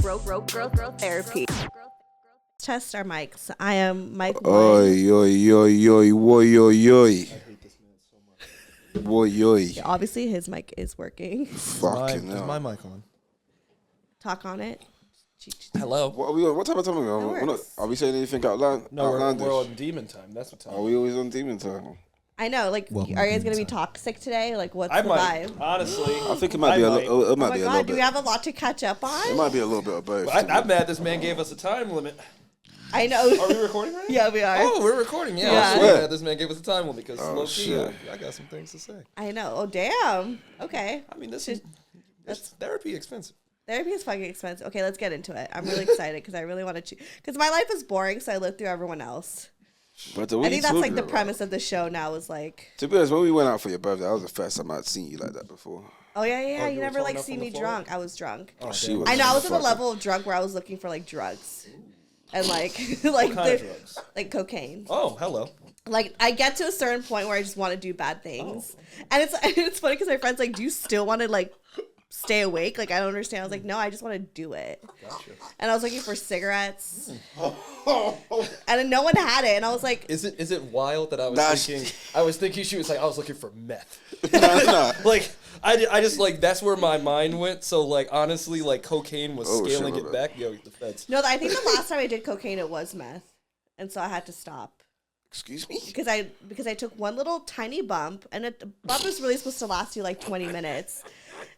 Growth therapy. Test our mics. I am Mike. Oi, oi, oi, oi, oi, oi, oi. I hate this man so much. Oi, oi. Yeah, obviously, his mic is working. Fucking hell. Is my mic on? Talk on it. Hello. What are we on? What type of time are we on? Are we saying anything outlandish? No, we're on demon time. That's what time. Are we always on demon time? I know. Like, are you guys gonna be toxic today? Like, what's the might, vibe? Honestly, I think it might be a little. It Oh might my be a god, little do we bit. have a lot to catch up on? It might be a little bit of both. I'm mad this man gave us a time limit. I know. Are we recording right now? Yeah, we are. Oh, we're recording. Yeah. Yeah. I'm so mad this man gave us a time limit because low key, shit. I got some things to say. I know. Oh damn. Okay. I mean, that's therapy expensive. Therapy is fucking expensive. Okay, let's get into it. I'm really excited because I really want to because my life is boring, so I live through everyone else. But I think that's like the premise of the show now is like. To be honest, when we went out for your birthday, that was the first time I'd seen you like that before. Oh yeah. You you never were like throwing up see on the me floor? drunk. I was drunk. Oh, She was I know I was at a fucking- level of drunk where I was looking for like drugs, and like What kind of drugs? like cocaine. Oh, hello. Like I get to a certain point where I just want to do bad things, and it's funny because my friends like, do you still want to like stay awake? Like I don't understand. I was like, no, I just want to do it. Gotcha. And I was looking for cigarettes, and then no one had it, and I was like, Is it wild that I was Nah, thinking? I was thinking she was like I was looking for meth. Nah. Like I just like that's where my mind went. So like honestly, like cocaine was Oh, scaling shit, it back. Yo, the feds. no, I think the last time I did cocaine it was meth, and so I had to stop. Excuse me? Because I took one little tiny bump, and the bump was really supposed to last you like 20 minutes.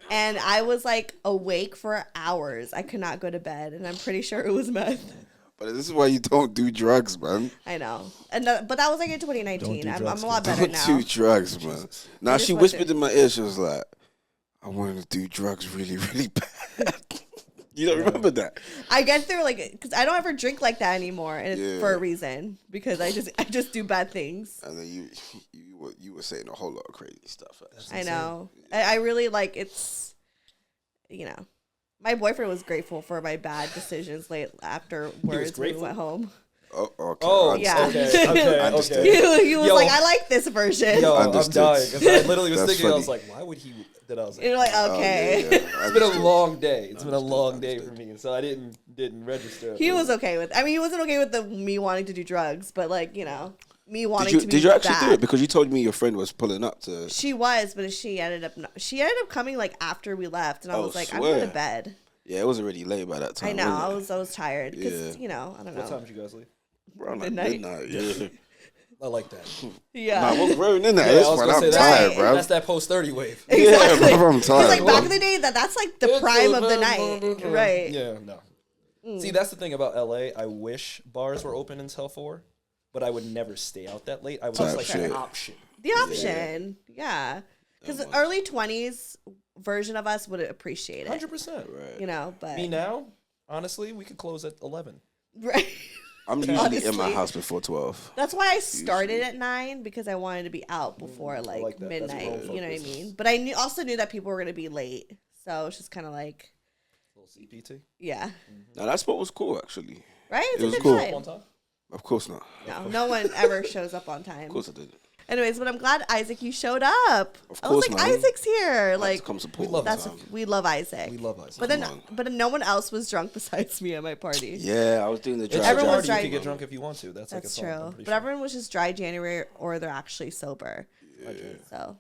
And I was like awake for hours. I could not go to bed, and I'm pretty sure it was meth. But this is why you don't do drugs, man. I know. And but that was like in 2019. Don't do I'm drugs, a lot kid. better Don't now. do drugs, man. Now just she went whispered through- in my ear, she was like, I wanted to do drugs really, really bad. You don't remember that? I get through like because I don't ever drink like that anymore, and it's Yeah. for a reason because I just do bad things. And then you were saying a whole lot of crazy stuff. I know. I really like it's, you know, my boyfriend was grateful for my bad decisions late afterwards when we grateful? went home. Oh, okay. Oh, I yeah. understand. Okay. I understand. He was Yo. like, I like this version. Yo, I'm Understood. dying because I literally was That's thinking I was funny. like, why would he? That I was like, You're like, Oh, okay. yeah, yeah. it's been a long day. It's been a long day for me, so I didn't register. He was okay with. I mean, he wasn't okay with me wanting to do drugs, but like, you know, me wanting to be Did you actually bad. do it? Because you told me your friend was pulling up to. She was, but she ended up coming like after we left, and I Oh, was like, I'm swear. going to bed. Yeah, it was already late by that time. I know. wasn't I was tired because Yeah. you know, I don't know. What time did you guys leave? it? Around like Midnight. midnight. Yeah. I like that. Yeah. Nah, we're growing in that. Yeah, This I was one, gonna I'm say tired, that. bro. That's that post 30 wave. Exactly. Yeah, bro, I'm tired. Because like back bro. in the day, that's like the prime of the night, right? Yeah, no. See, that's the thing about LA. I wish bars were open until 4, but I would never stay out that late. I would just Type like shit. an option. The option, yeah. Because the early 20s version of us would appreciate it, 100%. Right. you know. But Me now, honestly, we could close at 11. right. I'm usually in my Honestly. house before 12. That's why I started at 9 because I wanted to be out before like, like that. That's midnight. grown You know what I focus. mean? But I also knew that people were gonna be late, so it's just kind of like, A little CPT. yeah, Now that spot was cool, actually. right. It's It a was good cool. time. One time? Of course not. No one ever shows up on time. Of course I did. Anyways, but I'm glad Isaac you showed up. Of I was course, like, man. Isaac's here. Like Like to come support. we love that's time. we love Isaac. We love Isaac. But then, Come on. but no one else was drunk besides me at my party. Yeah, I was doing the It's dry your Everyone was party. You dry- can get drunk if you want to. That's like a That's song. true. I'm pretty But sure. everyone was just dry January, or they're actually sober.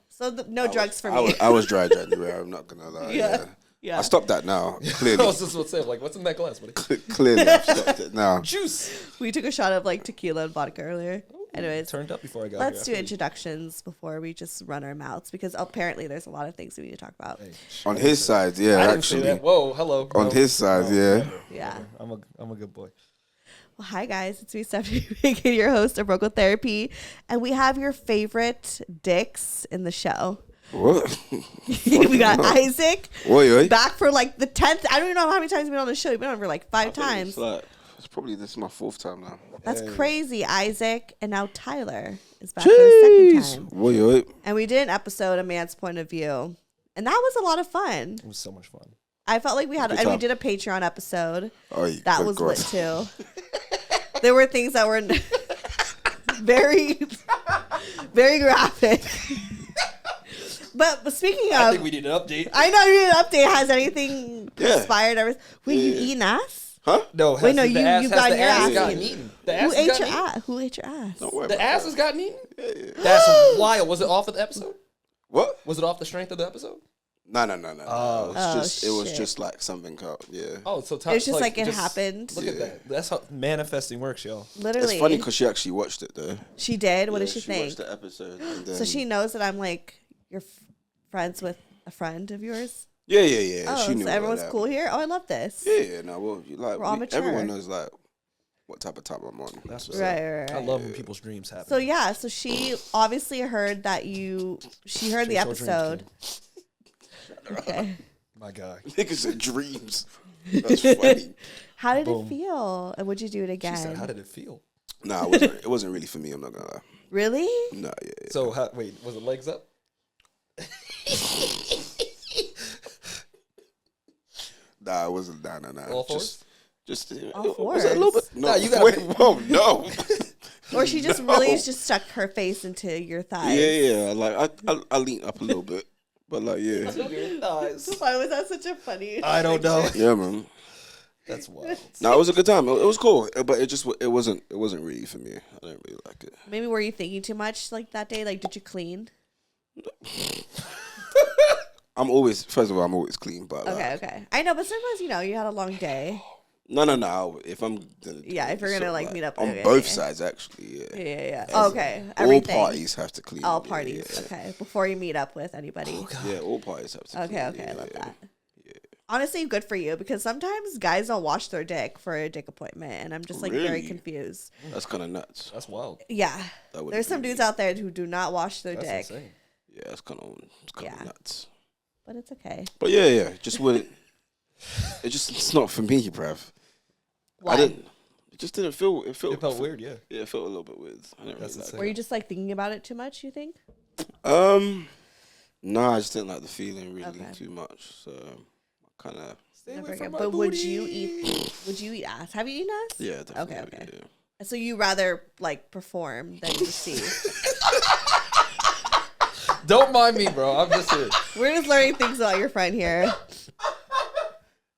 So no drugs for I me. I was dry January. I'm not gonna lie. Yeah. Yeah. Yeah. I stopped that now. I Clearly, was just about to say, like, what's in that glass, buddy? clearly, I've stopped it now. Juice. We took a shot of like tequila and vodka earlier. Anyways, Turned up before I got let's do here. introductions before we just run our mouths because apparently there's a lot of things we need to talk about. Hey, On his side, yeah, I didn't say actually. that. Whoa, hello. On No. his side, No, yeah. never, Yeah. never. I'm a good boy. Well, hi guys, it's me, Stephanie Maegan, your host of Broco Therapy, and we have your favorite dicks in the show. What? We got Isaac Oi, oi. back for like the 10th. I don't even know how many times you've been on the show. You've been on for like 5 times. It's probably this is my 4th time now. That's crazy. Isaac and now Tyler is back for the second time. Oi, oi. And we did an episode, A Man's Point of View, and that was a lot of fun. It was so much fun. I felt like we had, Good and we time. did a Patreon episode. Oi, That good was God. lit too. There were things that were very, very graphic. But speaking of, I think we need an update. I know you need an update. Has anything perspired. Everything. Wait, you eating ass? Huh? No, Wait, no, you got your ass gotten eaten. eaten. The ass Who ate gotten your eaten? ass? Who ate your ass? Don't worry The about ass that. has gotten eaten? Yeah. That's wild. Was it off of the episode? What? Was it off the strength of the episode? No. Oh. It was Shit. just like something called, Oh, so It's just like it happened. Look at that. That's how manifesting works, y'all. Literally. It's funny because she actually watched it though. She did. What Yeah, did she think? watched the episode. And then, So she knows that I'm like you're friends with a friend of yours. Yeah. Oh, She knew so all everyone's that. cool here. Oh, I love this. Yeah. No, well, you like We're all mature. everyone knows like what type of time I'm on. That's what's Right, up. right. I love when people's dreams happen. So yeah, so she obviously heard that she heard the Chase your episode. dreams, Okay. My guy. Niggas said dreams. That's funny. How did Boom. it feel? And would you do it She again? said, "How did it feel?" Nah, it wasn't really for me. I'm not gonna lie. Really? Nah, yeah. So wait, was it legs up? Nah, it wasn't. Nah. All fours? Just All it was a little fours? bit. No, Nah, you gotta wait. pick- Whoa, no. Or she just No. really just stuck her face into your thighs? Yeah. Like I leaned up a little bit, but like yeah, Why was that such a funny? I don't know. yeah, man. That's wild. No, it was a good time. It was cool, but it wasn't really for me. I didn't really like it. Maybe were you thinking too much like that day? Like, did you clean? I'm always clean, but Okay. I know, but sometimes you had a long day. No. If I'm gonna If you're gonna like meet up on okay, both yeah. sides, actually, yeah. Yeah. As Okay. All Everything. parties have to clean. All yeah, parties. yeah. Okay. Before you meet up with anybody. Yeah, all parties have to. Okay. clean, I love yeah. that. Honestly, good for you because sometimes guys don't wash their dick for a dick appointment, and I'm just like very Really? confused. That's kind of nuts. That's wild. Yeah, That wouldn't there's some be dudes me. out there who do not wash their That's dick, insane. Yeah, it's kind of Yeah. nuts. but it's okay. But yeah, just wouldn't. It's not for me, bruv. Why? I didn't. It just didn't feel. It Felt weird, yeah. Yeah, it felt a little bit weird. I didn't That's really like insane. Were you just like thinking about it too much? You think? it. Nah, I just didn't like the feeling really Okay. too much. So I kind of. Never again. But would you eat ass? Have you eaten ass? Yeah, definitely. Okay. Yeah. So you rather like perform than receive? Don't mind me, bro. I'm just here. We're just learning things about your friend here.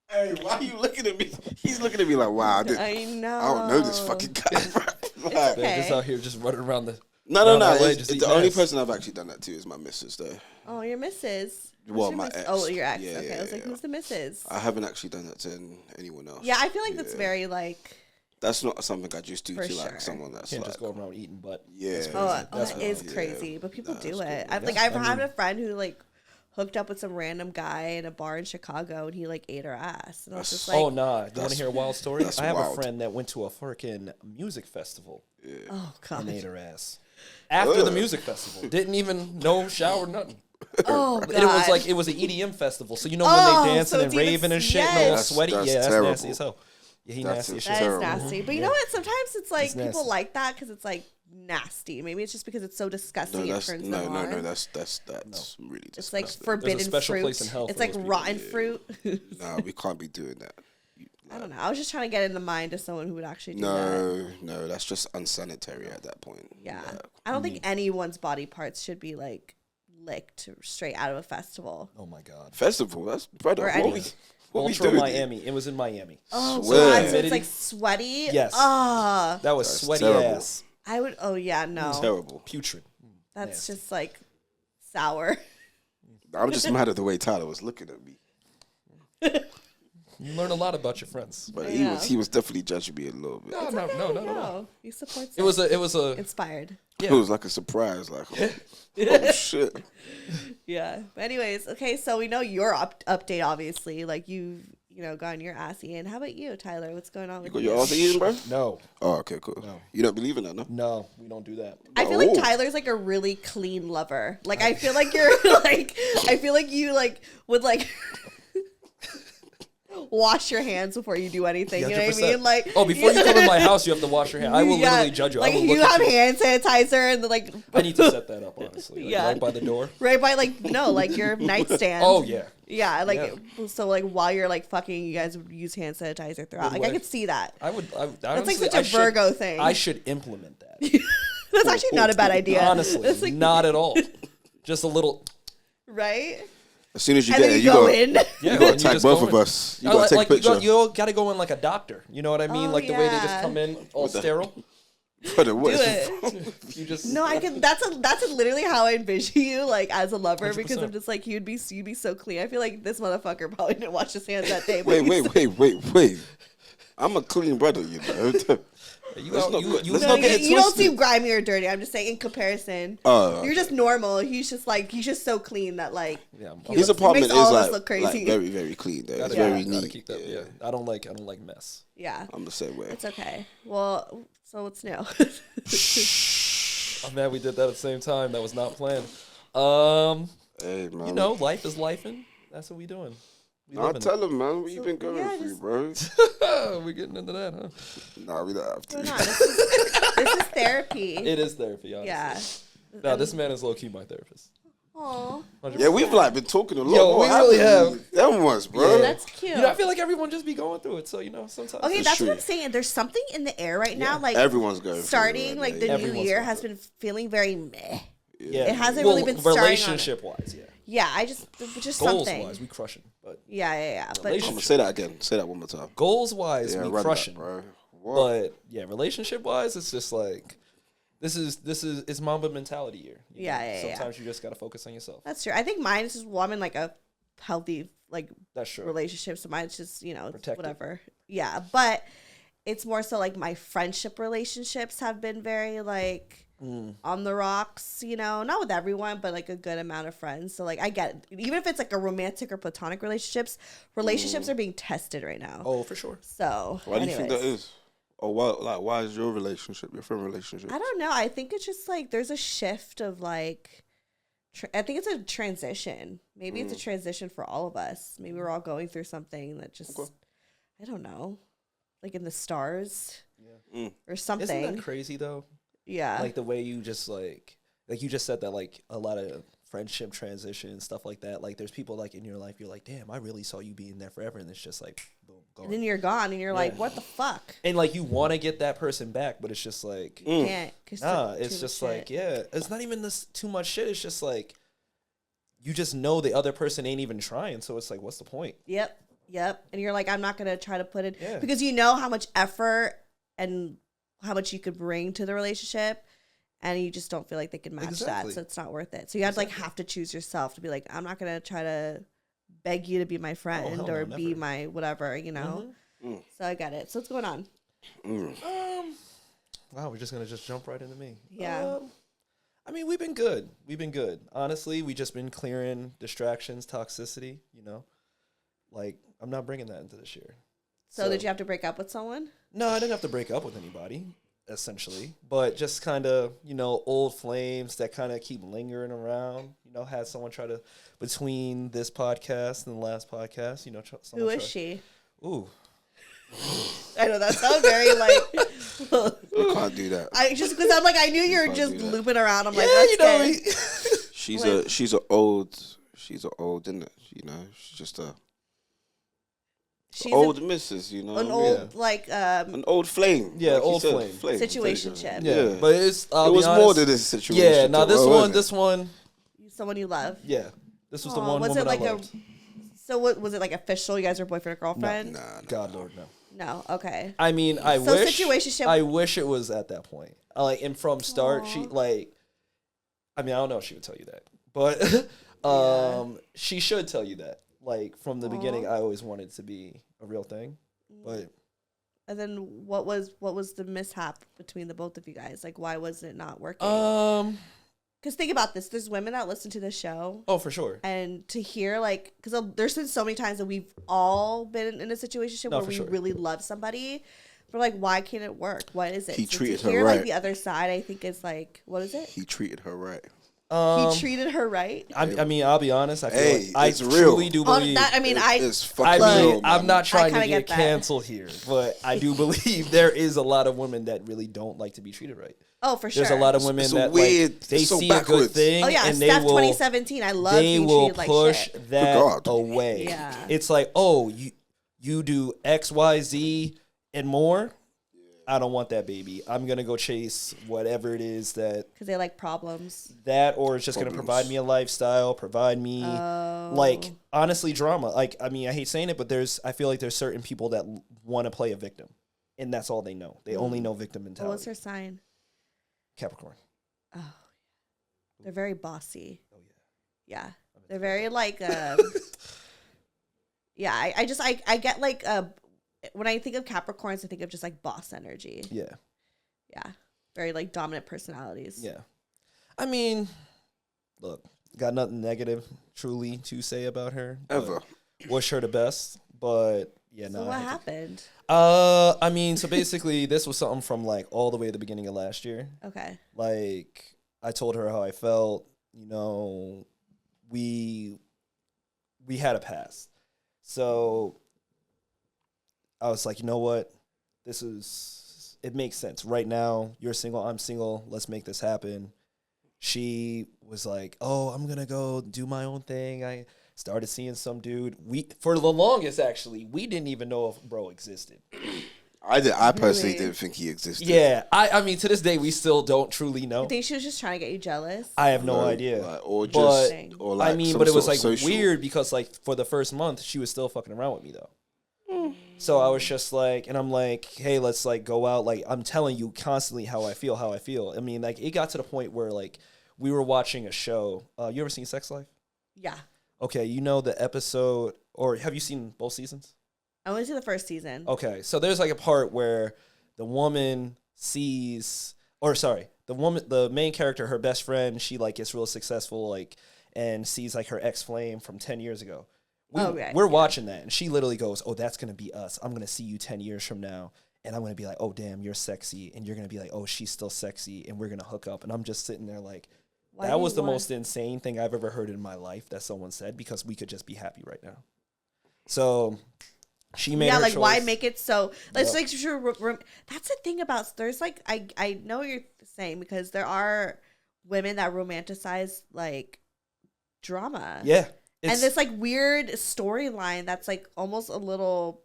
Hey, why are you looking at me? He's looking at me like, wow, I know. I don't know this fucking guy, bro. Like, okay. They're just out here just running around the. no. around LA, It's just the eating only ass. person I've actually done that to is my missus, though. Oh, your missus. Who's Well, your my miss- ex. Oh, your ex. Yeah, Okay, I was like, yeah. who's the missus? I haven't actually done that to anyone else. Yeah, I feel like that's Yeah. very like. That's not something I just do For to like sure. someone that's Can't like. just go around eating butt. Yeah. That's crazy. That wild. is yeah. crazy, but people That's do it. cool. I've had a friend who like hooked up with some random guy in a bar in Chicago, and he like ate her ass, and I was just like, Oh nah! You want to hear a wild story? that's I have wild. a friend that went to a freaking music festival oh god, and ate her ass after the music festival. Didn't even shower, nothing. oh god, And it was an EDM festival, so when Oh, they dancing so and it's even- raving and shit, and all yes. sweaty. That's Yeah, that's terrible. nasty as hell. Yeah, he That's nasty as a shit. that is terrible. nasty. But you know what? Sometimes it's like It's people nasty. like that because it's like nasty. Maybe it's just because it's so disgusting. No, it turns them on. that's really disgusting. It's like forbidden special fruit. place in hell It's for like those people. rotten fruit. No, we can't be doing that. I don't know. I was just trying to get in the mind of someone who would actually do that. No, that's just unsanitary at that point. Yeah. Like, I don't think anyone's body parts should be like licked straight out of a festival. Oh my god. festival, that's brother. Or What any- we, what we Ultra doing? Miami. It was in Miami. Oh Swear. god, so it's like sweaty. Yes. Ah, That was That's sweaty terrible. ass. I would. Oh yeah, no. Terrible. Putrid. That's Nasty. just like sour. I'm just mad at the way Tyler was looking at me. You learn a lot about your friends. But Yeah. he was definitely judging me a little bit. No. No, he supports It was a inspired. It was like a surprise, like oh shit. Yeah. But anyways, okay, so we know your update. Obviously, like you've gotten your ass eaten. How about you, Tyler? What's going on You with got you? your ass eaten, bro? no. Oh, okay, cool. No. You don't believe in that, no? No, we don't do that. I feel like Oh. Tyler's like a really clean lover. Like I feel like you're like I feel like you like would like wash your hands before you do anything. You know what I 100%. mean? Like Before you come in my house, you have to wash your hands. I will yeah, literally judge you. Like I will you look have at you. hand sanitizer and like I need to set that up, honestly. Like, Yeah. right by the door. right by like no like your nightstand. Oh yeah. Yeah, like Yeah. so like while you're like fucking, you guys would use hand sanitizer throughout. Like I way. could see that. I would. That's honestly, like such I a should- Virgo thing. I should implement that. That's actually not a bad idea. Honestly, That's like, not at all. Just a little. right. As soon as you And get then it, you you go got in. Yeah, you and got you to tag just both go of in. us. You got to take a picture. You got to go in like a doctor. You know what I mean? Oh, Like the way they just yeah. come in all sterile. Brother, what Do is it. You just No, I can. That's literally how I envision you, like as a lover, because 100%. I'm just like you'd be so clean. I feel like this motherfucker probably didn't wash his hands that day. but Wait, he's- wait. I'm a clean brother, you know. you Let's got not you. go- You let's No, not get it you don't twisted. seem grimy or dirty. I'm just saying in comparison. You're just normal. He's just so clean that like Yeah, he His looks- it apartment makes is all of us like, look crazy. very, very clean. Though. It's gotta, very gotta neat. keep that. Yeah, I don't like mess. Yeah, I'm the same way. it's okay. Well, so what's new? I'm mad we did that at the same time. That was not planned. Hey, man. You know, life is lifing. That's what we doing. We I'll living tell him, man. What you been going yeah, through, bro? it. We're getting into that, huh? Nah, we don't have to. No, this is therapy. It is therapy, honestly. Yeah. No, this man is low key my therapist. Aw, 100%. Yeah, we've like been talking a lot. Yo, more, we really haven't have. we? Them ones, bro. Yeah. that's cute. You know, I feel like everyone just be going through it. So you know, sometimes. Okay, It's that's true. what I'm saying. There's something in the air right now. Like Everyone's going through it starting, right like now, the yeah. new Everyone's year going has through been feeling very meh. Yeah, It hasn't really been starting on it. relationship wise. Yeah, Yeah, I just goals something. wise, we crushing. But Yeah. But I'm Relationship- gonna say that again. Say that one more time. goals wise, Yeah, we run crushing. that, bro. What? But yeah, relationship wise, it's just like this is it's Mamba mentality year. you Yeah, know? yeah. Sometimes you just gotta focus on yourself. that's true. I think mine is just well, I'm in like a healthy like That's true. relationship, so mine's just Protected. whatever. Yeah, but it's more so like my friendship relationships have been very like on the rocks. Not with everyone, but like a good amount of friends. So like I get it. Even if it's like a romantic or platonic relationships are being tested right now. Oh, for sure. So Why do you think that anyways. is? Or why is your relationship, your friend relationship? I don't know. I think it's just like there's a shift of like, I think it's a transition. Maybe it's a transition for all of us. Maybe we're all going through something that just, I don't know, like in the stars or something. Isn't that crazy though? Yeah. Like the way you just like you just said that like a lot of friendship transition stuff like that. Like there's people like in your life you're like, damn, I really saw you being there forever, and it's just like boom, gone. and then you're gone and you're like, what the fuck? And like you want to get that person back, but it's just like Can't. 'Cause nah. too It's much just shit. like it's not even this too much shit. It's just like you just know the other person ain't even trying, so it's like, what's the point? Yep. And you're like, I'm not going to try to put it, Yeah. because you know how much effort and how much you could bring to the relationship, and you just don't feel like they can match Exactly. that, so it's not worth it. So you have to choose yourself to be like, I'm not going to try to beg you to be my friend hell no, or be never. my whatever, So I get it. So what's going on? Wow, we're just gonna jump right into me. Yeah. I mean, we've been good. Honestly, we just been clearing distractions, toxicity. Like I'm not bringing that into this year. So did you have to break up with someone? No, I didn't have to break up with anybody, essentially. But just kind of, old flames that kind of keep lingering around. Had someone try to, between this podcast and the last podcast, Who is she? Ooh. I know that sounds very like. You can't do that. I just because I'm like I knew you were Can't just do that. looping around. I'm Yeah, like, let's you know get- me. She's a old, isn't it? She's just a she's old missus, an old like an old flame. Yeah, like you old said, flame. Situationship. Yeah, but it's, It was more than this situation. Yeah, no, though, this wasn't one, someone you love. yeah. This was the Aw, one was woman it like I loved. So what was it like official? You guys were boyfriend or girlfriend? it? Nah. God, Lord, no. No. Okay. I mean, I So wish. situationship- I wish it was at that point. And from start, she like. I mean, I don't know if she would tell you that, but she should tell you that. Like from the beginning, I always wanted it to be a real thing, but And then what was the mishap between the both of you guys? Like, why was it not working? Because think about this: there's women that listen to the show, oh, for sure. and to hear like, because there's been so many times that we've all been in a situation where for we sure. really love somebody, but like, why can't it work? What is it? He So treated to her hear like right. the other side, I think is like, what is it? He treated her right. He treated her right. I mean, I'll be honest. I feel Hey, like I it's real. truly do On believe. that, I mean, It's I fucking mean, real, I'm man. not trying to kinda get get that. canceled here, but I do believe there is a lot of women that really don't like to be treated right. Oh, for sure. There's a lot of women It's that weird. like they It's so see a good backwards. thing, Oh yeah, and Steff they will 2017. I love they being will treated like push shit. that God. away. Yeah. It's like, oh, you do X, Y, Z, and more. I don't want that baby. I'm going to go chase whatever it is that. Because they like problems. That or it's just going to provide me a lifestyle, provide me, like, honestly, drama. Like, I mean, I hate saying it, but I feel like there's certain people that want to play a victim. And that's all they know. They only know victim mentality. What's her sign? Capricorn. Oh, they're very bossy. Oh, yeah. Yeah. They're very like, yeah, I get like, when I think of Capricorns, I think of just like boss energy. Yeah. Yeah. Very like dominant personalities. Yeah. I mean, look, got nothing negative truly to say about her. Ever. Wish her the best, but yeah, no. So what happened? I mean, so basically this was something from like all the way at the beginning of last year. Okay. Like I told her how I felt, you know, we had a past. So I was like, you know what? It makes sense. Right now, you're single, I'm single. Let's make this happen. She was like, oh, I'm going to go do my own thing. I started seeing some dude. For the longest, actually, we didn't even know if bro existed. I personally didn't think he existed. Yeah. I mean, to this day, we still don't truly know. I think she was just trying to get you jealous. I have no idea. Like, or just, or like I mean, but it was like weird because like for the first month, she was still fucking around with me though. So I was just like, and I'm like, hey, let's like go out. Like I'm telling you constantly how I feel. I mean, like it got to the point where like we were watching a show. You ever seen Sex Life? Yeah. Okay, you know the episode, or have you seen both seasons? I only see the first season. Okay, so there's like a part where the woman sees, the main character, her best friend, she like gets real successful, like, and sees like her ex-flame from 10 years ago. We're watching that, and she literally goes, oh, that's going to be us. I'm going to see you 10 years from now, and I'm going to be like, oh, damn, you're sexy, and you're going to be like, oh, she's still sexy, and we're going to hook up, and I'm just sitting there like, that was the most insane thing I've ever heard in my life that someone said, because we could just be happy right now. So she made her like choice. why make it so? Let's make sure. That's the thing about there's like I know what you're saying, because there are women that romanticize like drama. Yeah. And this like weird storyline that's like almost a little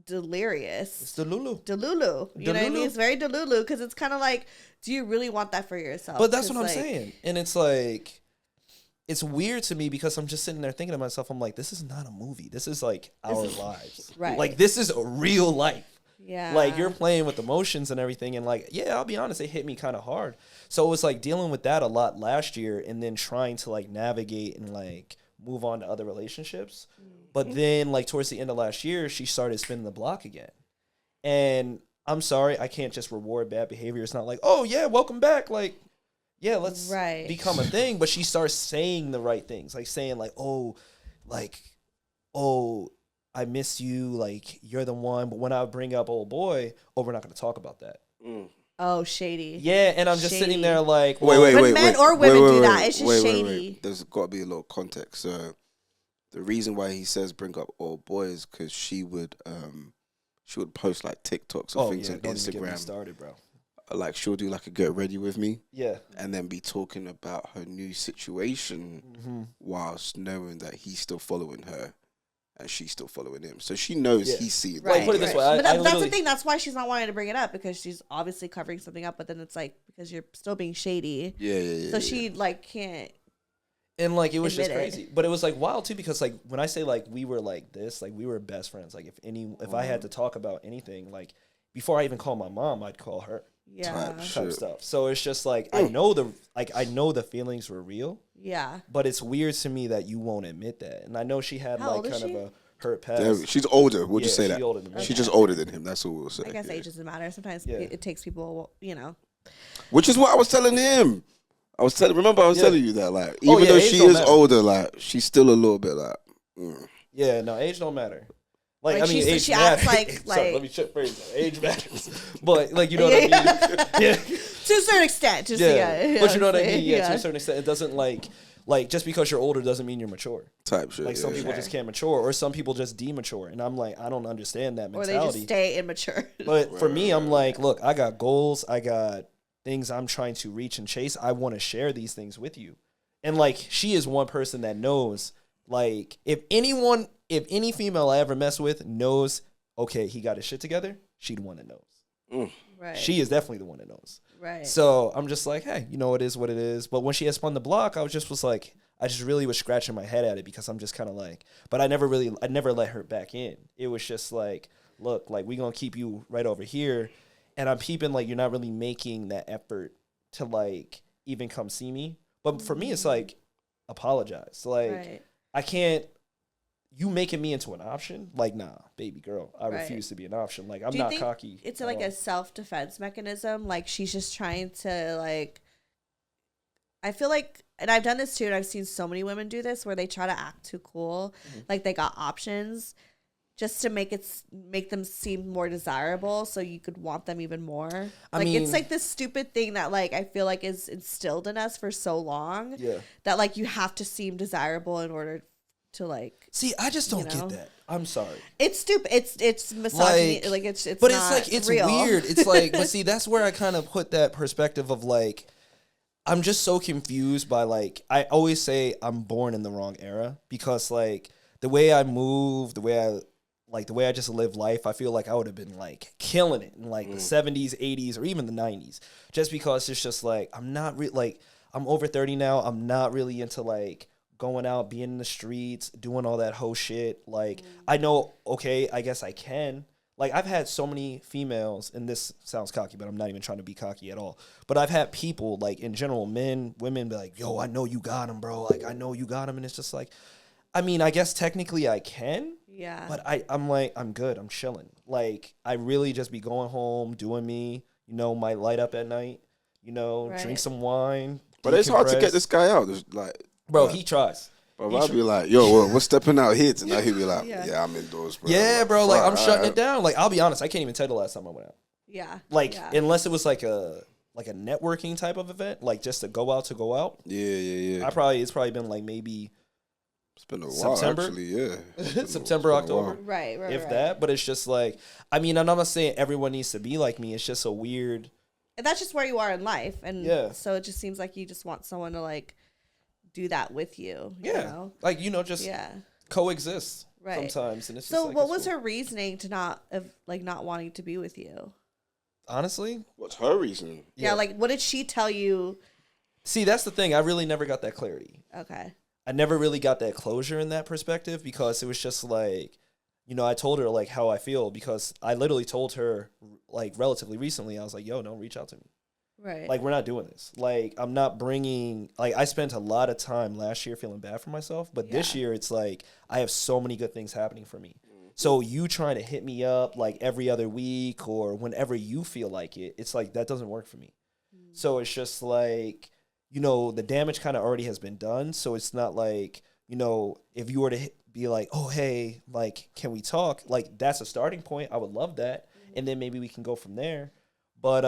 delirious. It's Delulu. You know what I mean? It's very Delulu, because it's kind of like, do you really want that for yourself? But that's what I'm saying. And it's like, it's weird to me because I'm just sitting there thinking to myself, I'm like, this is not a movie. This is like our lives. Right. Like this is a real life. Yeah. Like you're playing with emotions and everything. And like, yeah, I'll be honest, it hit me kind of hard. So it was like dealing with that a lot last year and then trying to like navigate and like move on to other relationships. But then like towards the end of last year, she started spinning the block again. And I'm sorry, I can't just reward bad behavior. It's not like, oh yeah, welcome back. Like, yeah, let's become a thing. But she starts saying the right things, like saying like, oh, I miss you, like you're the one. But when I bring up old boy, we're not going to talk about that. Oh, shady. Yeah, and I'm just sitting there like, wait. Men or women do that. It's just shady. There's got to be a little context. The reason why he says bring up old boys, because she would post like TikToks or things on don't Instagram. Even get me started, bro. Like she'll do like a get ready with me. Yeah. And then be talking about her new situation whilst knowing that he's still following her and she's still following him. So she knows he's seeing that. Put it this way. But that's the thing. That's why she's not wanting to bring it up, because she's obviously covering something up. But then it's like, because you're still being shady. Yeah. So she like can't. And like, it was just crazy. But it was like wild too, because like when I say like we were like this, like we were best friends. Like if I had to talk about anything, like before I even call my mom, I'd call her. Yeah. Type stuff. So it's just like I know the feelings were real. Yeah. But it's weird to me that you won't admit that. And I know she had like kind of a hurt past. Yeah, she's older. We'll just say that. Older than me. She's just older than him. That's all we'll say. I guess age doesn't matter. Sometimes it takes people, you know. Which is what I was telling him. Remember I was telling you that, like, even though she is older, like, she's still a little bit like, Yeah, no, age don't matter. Like I mean, age she matters. Acts like Sorry, let me check phrase that. Age matters, but like you know what I mean. Yeah, to a certain extent. Just but you know what I mean. Yeah, to a certain extent, it doesn't like just because you're older doesn't mean you're mature. Type shit. Like some people just can't mature, or some people just demature, and I'm like, I don't understand that mentality. Or they just stay immature. But for me, I'm like, look, I got goals, I got things I'm trying to reach and chase. I want to share these things with you, and like she is one person that knows. Like if any female I ever mess with knows, okay, he got his shit together, she'd the one that knows. Right. She is definitely the one that knows. Right. So I'm just like, hey, it is what it is. But when she had spun the block, I was like, I just really was scratching my head at it because I'm just kind of like, but I never let her back in. It was just like, look, like we gonna keep you right over here, and I'm peeping like you're not really making that effort to like even come see me. But for me, it's like, apologize. Like I can't. You making me into an option? Like, nah, baby girl, I refuse to be an option. Like, I'm not cocky. It's like a self-defense mechanism. Like, she's just trying to, like, I feel like, and I've done this too, and I've seen so many women do this where they try to act too cool. Like, they got options just to make them seem more desirable so you could want them even more. Like, it's like this stupid thing that, like, I feel like is instilled in us for so long. Yeah. That, like, you have to seem desirable in order to like see. I just don't get that. I'm sorry. It's stupid. It's misogyny. Like it's but not it's like it's real. weird. It's like, but see, that's where I kind of put that perspective of like, I'm just so confused by like, I always say I'm born in the wrong era because like the way I move, the way I just live life, I feel like I would have been like killing it in like the 70s, 80s, or even the 90s, just because it's just like I'm not like I'm over 30 now. I'm not really into like going out, being in the streets, doing all that whole shit. Like, I know, okay, I guess I can. Like, I've had so many females, and this sounds cocky, but I'm not even trying to be cocky at all. But I've had people, like, in general, men, women, be like, yo, I know you got him, bro. Like, I know you got him. And it's just like, I mean, I guess technically I can. Yeah. But I'm like, I'm good. I'm chilling. Like, I really just be going home, doing me, might light up at night, drink some wine. But it's hard to get this guy out. There's like, bro, he tries. Bro, I'll be like, yo, we're stepping out here tonight. He'll be like, yeah, I'm indoors, bro. Yeah, bro, like, I'm shutting it down. Like, I'll be honest, I can't even tell you the last time I went out. Yeah. Like, unless it was like a networking type of event, like just to go out. Yeah. It's probably been like maybe it's been a while, September, actually, yeah. September, October. Right. If that, but it's just like, I mean, I'm not saying everyone needs to be like me. It's just a weird. And that's just where you are in life. And so it just seems like you just want someone to like do that with you. You know? Like, just coexist sometimes. And it's so just like, what was her reasoning to not wanting to be with you? Honestly, what's her reasoning? Yeah, like what did she tell you? See, that's the thing. I really never got that clarity. Okay. I never really got that closure in that perspective because it was just like, I told her like how I feel because I literally told her like relatively recently, I was like, yo, don't reach out to me. Right. Like, we're not doing this. Like, I'm not bringing, like, I spent a lot of time last year feeling bad for myself, but this year it's like, I have so many good things happening for me. So you trying to hit me up like every other week or whenever you feel like it, it's like, that doesn't work for me. So it's just like, the damage kind of already has been done. So it's not like, if you were to be like, oh, hey, like, can we talk? Like, that's a starting point. I would love that. And then maybe we can go from there. But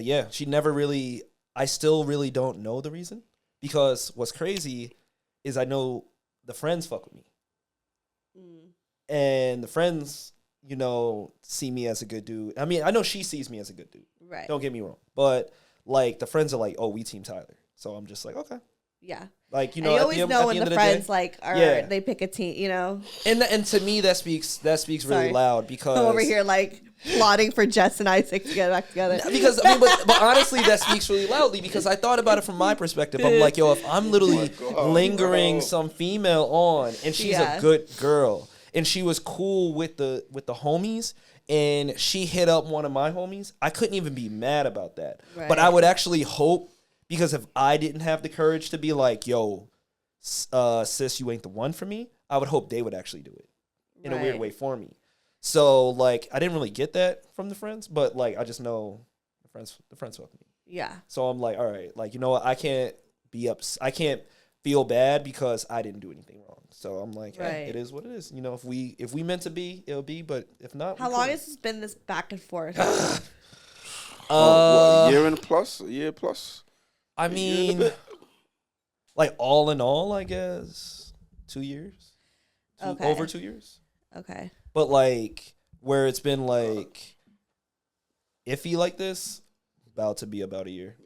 yeah, she never really, I still really don't know the reason because what's crazy is I know the friends fuck with me. And the friends, see me as a good dude. I mean, I know she sees me as a good dude. Right. Don't get me wrong. But like the friends are like, oh, we team Tyler. So I'm just like, okay. Yeah. Like, you always know when the friends like are they pick a team, And to me that speaks really loud because I'm over here like plotting for Jess and Isaac to get back together. Because I mean, but honestly, that speaks really loudly because I thought about it from my perspective. I'm like, yo, if I'm literally lingering some female on, and she's a good girl, and she was cool with the homies, and she hit up one of my homies, I couldn't even be mad about that. Right. But I would actually hope, because if I didn't have the courage to be like, yo, sis, you ain't the one for me, I would hope they would actually do it in a weird way for me. So, like, I didn't really get that from the friends, but, like, I just know the friends fuck me. Yeah. So I'm like, all right, like, you know what? I can't I can't feel bad because I didn't do anything wrong. So I'm like, hey, it is what it is. If we meant to be, it'll be, but if not. How long has this been this back and forth? A year plus? I mean, like, all in all, I guess, 2 years. Over 2 years. Okay. But, like, where it's been, like, iffy like this, about to be about a year.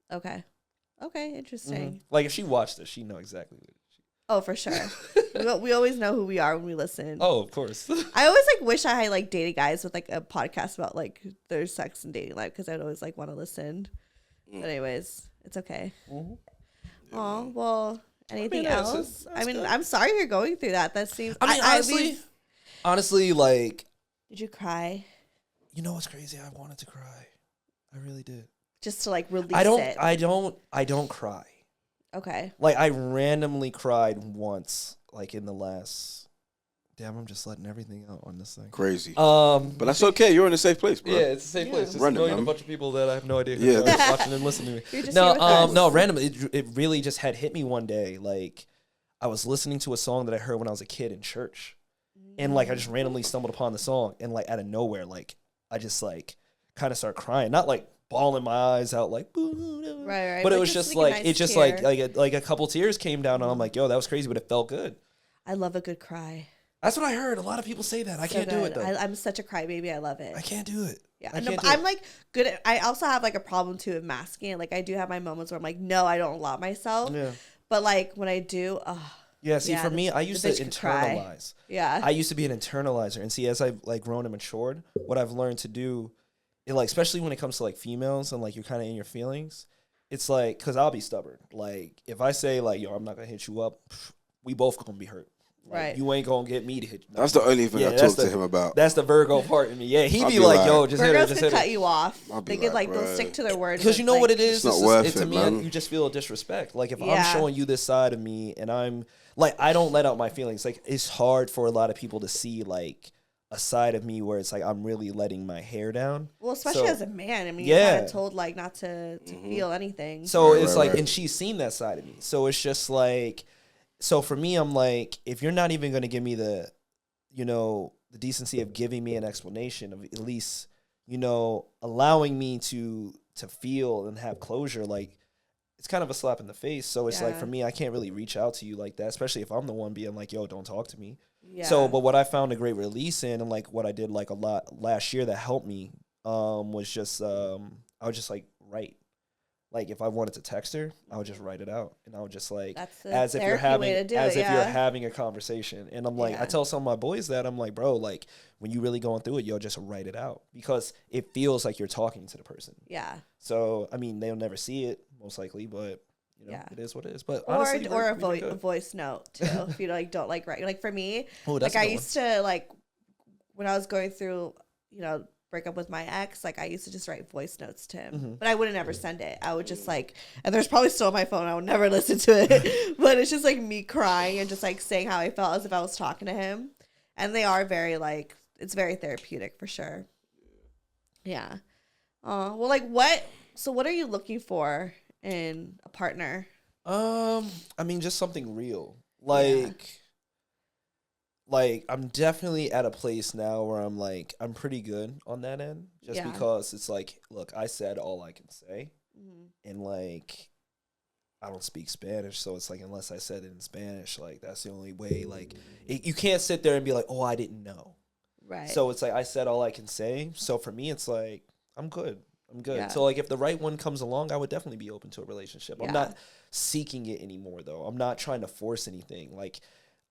Okay. Okay, interesting. Mm-hmm. Like, if she watched this, she'd know exactly what it is. Oh, for sure. we always know who we are when we listen. Oh, of course. I always like wish I had like dated guys with like a podcast about like their sex and dating life because I'd always like want to listen. But anyways, it's okay. Mm-hmm. Oh well. Anything else? That's good. I'm sorry you're going through that. That seems. I mean, honestly, like. Did you cry? You know what's crazy? I wanted to cry. I really did. Just to like release it. I don't cry. Okay. Like I randomly cried once, like in the last. Damn, I'm just letting everything out on this thing. Crazy. But that's okay. You're in a safe place, bro. Yeah, it's a safe place. Just a bunch of people that I have no idea who are watching and listening to me. No, randomly. It really just had hit me one day. Like I was listening to a song that I heard when I was a kid in church. And like I just randomly stumbled upon the song and like out of nowhere, like I just like kind of started crying. Not like bawling my eyes out like right. But it was just like it just like a couple tears came down and I'm like, yo, that was crazy, but it felt good. I love a good cry. That's what I heard. A lot of people say that. I can't do it though. I'm such a crybaby. I love it. I can't do it. Yeah, I'm like good. I also have like a problem too of masking it. Like I do have my moments where I'm like, no, I don't allow myself. Yeah. But like when I do, yeah. See, for me, I used to internalize. Yeah. I used to be an internalizer, and see, as I've like grown and matured, what I've learned to do, like especially when it comes to like females and like you're kind of in your feelings, it's like because I'll be stubborn. Like if I say like, yo, I'm not gonna hit you up, we both gonna be hurt. Like, right. You ain't gonna get me to hit you. That's the only thing I talk to him about. That's the Virgo part in me. Yeah, he'd be like, yo, just hit her. Virgos could cut you off. They could like they'll stick to their word. Because you know what it is? It's not worth it, to me, man. you just feel a disrespect. Like if I'm showing you this side of me and I'm like, I don't let out my feelings. Like it's hard for a lot of people to see like a side of me where it's like I'm really letting my hair down. Well, especially as a man. I mean, you're kind of told like not to feel anything. So it's like, and she's seen that side of me. So it's just like. So for me, I'm like, if you're not even going to give me the, you know, the decency of giving me an explanation of at least, you know, allowing me to feel and have closure, like it's kind of a slap in the face. So it's like, for me, I can't really reach out to you like that, especially if I'm the one being like, yo, don't talk to me. Yeah. So, but what I found a great release in and like what I did like a lot last year that helped me was just, I would just like write. Like if I wanted to text her, I would just write it out, and I would just like as if you're having you're having a conversation. And I'm like, I tell some of my boys that I'm like, bro, like when you really going through it, yo, just write it out because it feels like you're talking to the person. Yeah. So I mean, they'll never see it most likely, but you know, it is what it is. But honestly, or a voice note too. If you like don't like write, like for me, like I used to like when I was going through, you know, break up with my ex, like I used to just write voice notes to him, but I wouldn't ever send it. I would just like, and there's probably still on my phone. I would never listen to it, but it's just like me crying and just like saying how I felt as if I was talking to him. And they are very like, it's very therapeutic for sure. Yeah. Well, like what are you looking for in a partner? I mean, just something real. Like, I'm definitely at a place now where I'm like, I'm pretty good on that end. Just because it's like, look, I said all I can say. And like, I don't speak Spanish. So it's like, unless I said it in Spanish, like, that's the only way. Like, you can't sit there and be like, oh, I didn't know. Right. So it's like, I said all I can say. So for me, it's like, I'm good. Yeah. So like, if the right one comes along, I would definitely be open to a relationship. I'm not seeking it anymore, though. I'm not trying to force anything. Like,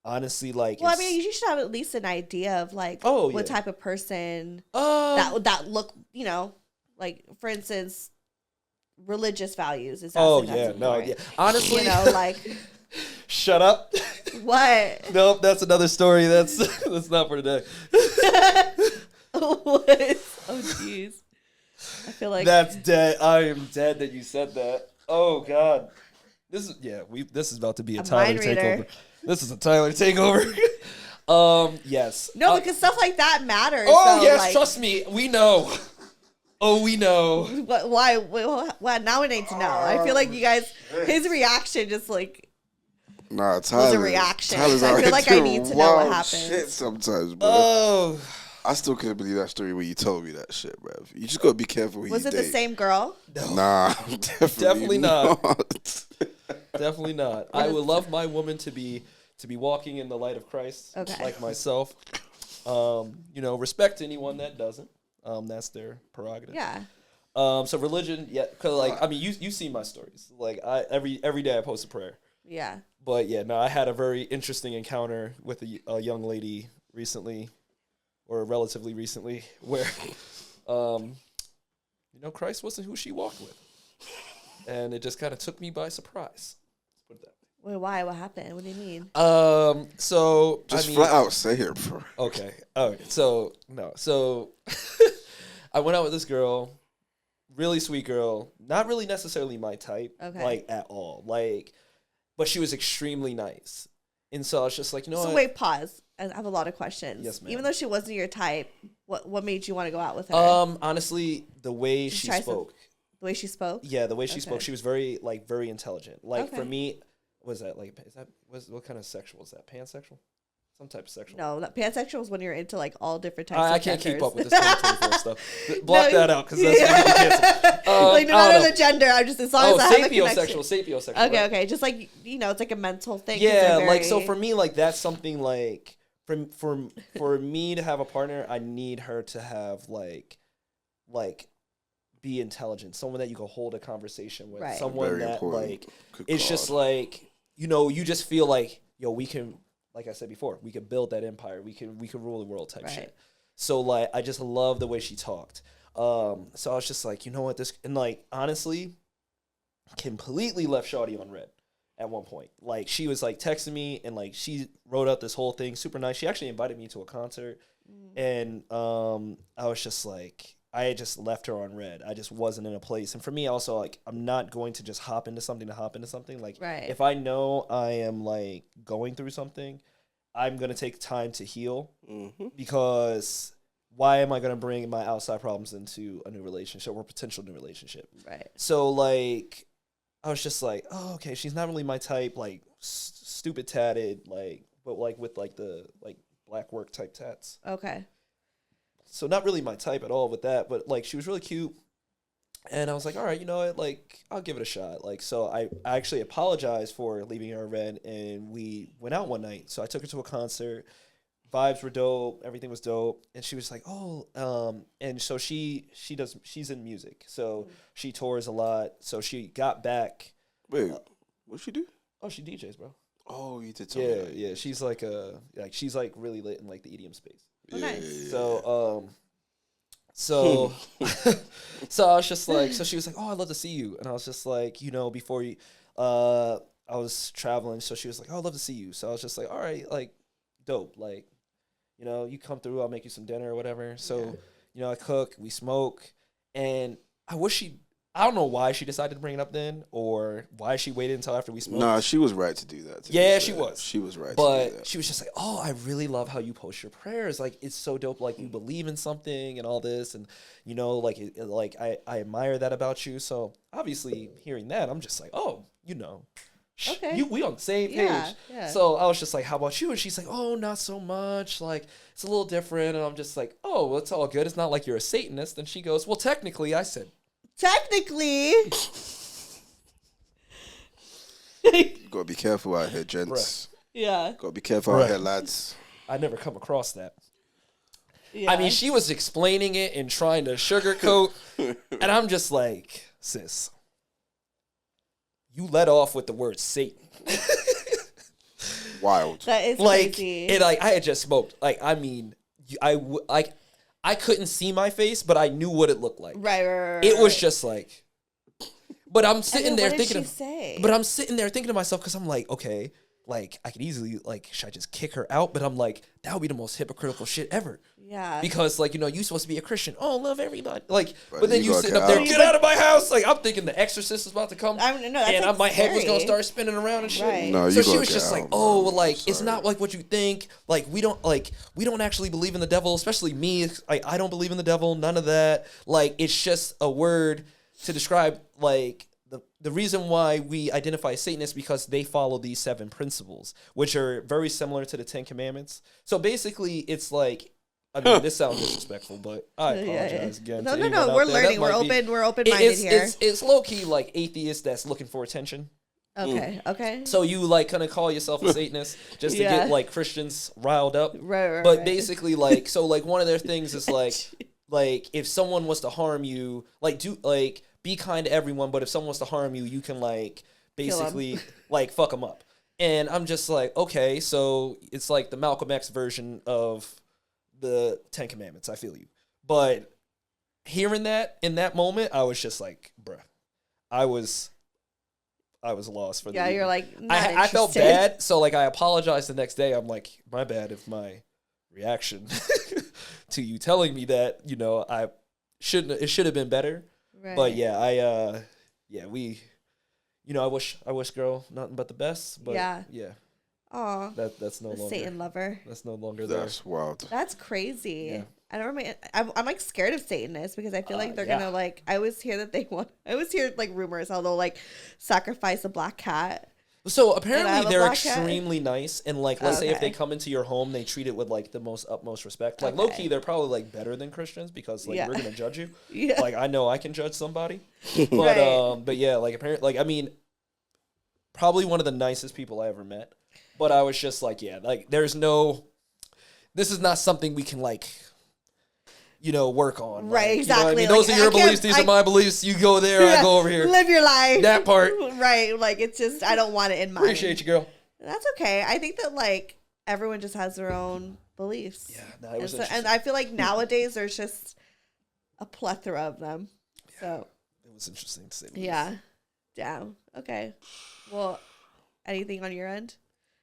honestly, like, well, I mean, you should have at least an idea of like what type of person that look, you know, like for instance, religious values is honestly, you know, like shut up. What? Nope, that's another story. That's not for today. What? Oh jeez, I feel like that's dead. I am dead that you said that. Oh god, this is about to be a Tyler takeover. This is a Tyler takeover. Yes. No, because stuff like that matters. Oh, yes, like, trust me. We know. Oh, we know. Why? Well, now we need to know. I feel like you guys, his reaction just like was a reaction. I feel like I need to know what happened. Shit sometimes, bro. Oh. I still couldn't believe that story when you told me that shit, bro. You just gotta be careful who you date. Was it the same girl? No. Nah, definitely not. Definitely not. I would love my woman to be walking in the light of Christ, like myself. You know, respect anyone that doesn't. That's their prerogative. Yeah. So religion, because like I mean, you see my stories. Like every day I post a prayer. Yeah. But yeah, no, I had a very interesting encounter with a young lady recently, or relatively recently, where, Christ wasn't who she walked with. And it just kind of took me by surprise. Let's put it that way. Wait, why? What happened? What do you mean? So just flat out say it, bro. Okay. So no. So I went out with this girl, really sweet girl, not really necessarily my type, like at all. Like, but she was extremely nice. And so I was just like, So wait, pause. I have a lot of questions. Yes, ma'am. Even though she wasn't your type, what made you want to go out with her? Honestly, the way she spoke. The way she spoke? Yeah, the way she spoke, she was very intelligent. Like for me, what kind of sexual is that? Pansexual? Some type of sexual. No, pansexual is when you're into like all different types of I can't genders. keep up with this 2024 stuff. Block that out because that's going to be canceled. Like no matter the gender, I'm just as long as I have a connection. Sapiosexual. Okay, okay. Just like it's like a mental thing. Yeah, like so for me, like that's something like for me to have a partner, I need her to have like be intelligent, someone that you can hold a conversation with, someone Very that important. like it's just like you just feel like we can, like I said before, we can build that empire, we can rule the world type shit. So like I just love the way she talked. So I was just like, you know what, this, and like honestly, completely left Shawty on red at one point. Like she was like texting me and like she wrote out this whole thing, super nice. She actually invited me to a concert, and I was just like, I had just left her on red. I just wasn't in a place. And for me also, like, I'm not going to just hop into something. Like, if I know I am, like, going through something, I'm going to take time to heal. Because why am I going to bring my outside problems into a new relationship or potential new relationship? Right. So, like, I was just like, oh, okay, she's not really my type, like, stupid tatted, like, but, like, with, like, the, like, black work type tats. Okay. So not really my type at all with that, but like she was really cute. And I was like, all right, you know what? Like, I'll give it a shot. Like, so I actually apologized for leaving her red, and we went out one night. So I took her to a concert. Vibes were dope. Everything was dope. And she was like, and so she's in music. So she tours a lot. So she got back. Wait, what'd she do? Oh, she DJs, bro. Oh, you did tell me that. Yeah. She's like she's like really lit in like the EDM space. Oh, nice. So so I was just like, so she was like, oh, I'd love to see you. And I was just like, before you, I was traveling. So she was like, oh, I'd love to see you. So I was just like, all right, like, dope. Like, you come through, I'll make you some dinner or whatever. So, I cook, we smoke. And I don't know why she decided to bring it up then, or why she waited until after we smoked. Nah, she was right to do that. Yeah, she was. She was right to do that. She was just like, oh, I really love how you post your prayers. Like, it's so dope. Like, you believe in something and all this. And, I admire that about you. So, obviously, hearing that, I'm just like, oh, okay. We on the same page. Yeah. So, I was just like, how about you? And she's like, oh, not so much. Like, it's a little different. And I'm just like, oh, well, it's all good. It's not like you're a Satanist. And she goes, well, technically, I said, technically. Gotta be careful out here, gents. Bruh. Yeah. Gotta be careful out here, lads. I never come across that. Yeah. I mean, she was explaining it and trying to sugarcoat, and I'm just like, sis, you let off with the word Satan. Wild. That is like, crazy. And like, I had just smoked. Like, I mean, I couldn't see my face, but I knew what it looked like. Right. It was just like, but I'm sitting there what thinking, did she say? But I'm sitting there thinking to myself, because I'm like, okay, like I could easily, like, should I just kick her out? But I'm like, that would be the most hypocritical shit ever. Yeah. Because like, you're supposed to be a Christian. Oh, love everybody. Like, but then you you sitting up there, get out of my house. Like, I'm thinking the Exorcist is about to come, and my head was gonna start spinning around and shit. Right. No, so she was just like, oh, well, like, it's not like what you think. Like, we don't actually believe in the devil, especially me. I don't believe in the devil. None of that. Like, it's just a word to describe like. The reason why we identify Satanists because they follow these 7 principles, which are very similar to the 10 Commandments. So basically, it's like, I mean, this sounds disrespectful, but I apologize again. No. We're learning. We're open-minded here. It's low key like atheists that's looking for attention. Okay. So you like kind of call yourself a Satanist just to get like Christians riled up. Right. But basically, like, so like one of their things is like if someone was to harm you, like be kind to everyone, but if someone wants to harm you, you can like basically like fuck them up. And I'm just like, okay, so it's like the Malcolm X version of the 10 Commandments. I feel you. But hearing that in that moment, I was just like, bruh, I was lost for the evening. You're like, I felt bad, so like I apologized the next day. I'm like, my bad if my reaction to you telling me that, you know, it should have been better. Right. But yeah, we, you know, I wish girl nothing but the best. But yeah. Aw. That's no longer Satan lover. That's no longer there. That's wild. That's crazy. Yeah. I don't remember. I'm like scared of Satanists because I feel like they're gonna like. I always hear that they want. I always hear like rumors how they'll like sacrifice a black cat. So apparently they're extremely nice, and like let's say if they come into your home, they treat it with like the most utmost respect. Like low key, they're probably like better than Christians because like we're gonna judge you. Yeah. Like I know I can judge somebody, but but yeah, like apparently, like I mean, probably one of the nicest people I ever met. But I was just like, yeah, like there's no. This is not something we can like. You know, work on. Right, like, exactly. You know what I mean? Those are your beliefs. These are my beliefs. You go there, I go over here. Live your life. That part. Right. Like, it's just, I don't want it in mine. Appreciate you, girl. That's okay. I think that, like, everyone just has their own beliefs. Yeah, no, it was and I feel like nowadays there's just a plethora of them. Yeah, so. It was interesting to say. Yeah. Down. Okay. Well, anything on your end?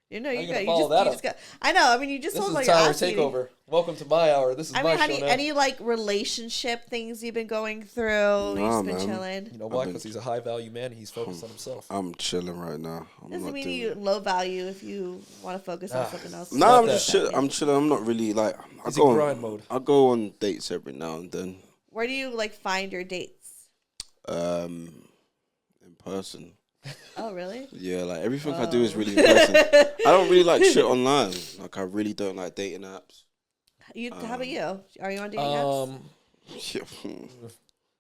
You know, you just got. I know. I mean, you just told me your ass takeover. Welcome to my hour. This is my show now. Any like relationship things you've been going through? You've just been chilling. You know why? Because he's a high value man. And he's focused on himself. I'm chilling right now. Doesn't mean you low value if you want to focus on something else. No, I'm just chilling. I'm chilling. I'm not really like. I go on grind mode. I go on dates every now and then. Where do you like find your dates? In person. Oh, really? Yeah, like everything I do is really in person. I don't really like shit online. Like I really don't like dating apps. How about you? Are you on dating apps?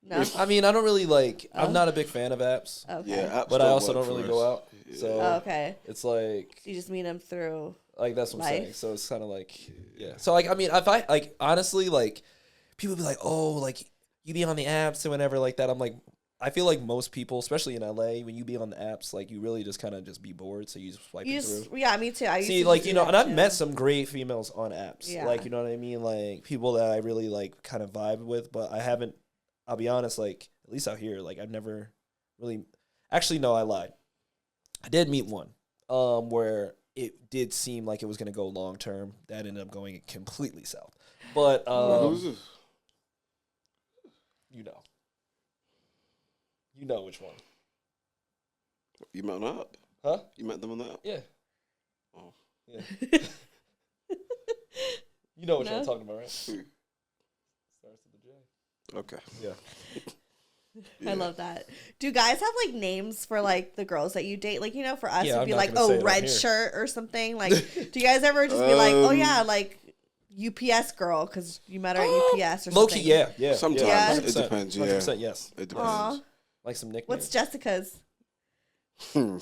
No. I mean, I don't really like. I'm not a big fan of apps. Okay. Yeah, apps but I also don't really go out. Yeah. So okay, it's like you just meet them through. Like that's what I'm saying. So it's kind of like So like I mean, if I like honestly like people be like, oh, like you be on the apps or whatever like that. I'm like. I feel like most people, especially in LA, when you be on the apps, like you really just kind of just be bored, so you just swipe through. Yeah, me too. See, like you know, and I've met some great females on apps. Yeah. Like you know what I mean, like people that I really like kind of vibe with, but I haven't. I'll be honest, like at least out here, like I've never really. Actually, no, I lied. I did meet one, where it did seem like it was gonna go long term. That ended up going completely south. But who's this? You know. You know which one. You met them on the app? Huh? You met them on the app? Yeah. Oh. Yeah. You know which one I'm talking about, right? Who? Starts with a J. Okay. Yeah. I love that. Do guys have like names for like the girls that you date? Like, you know, for us it'd be like, red shirt or something. Like, do you guys ever just be like, oh yeah, like UPS girl because you met her at UPS or something? Low-key, yeah. Sometimes it depends. 100% yes. It depends. Like some nicknames. What's Jessica's? Damn.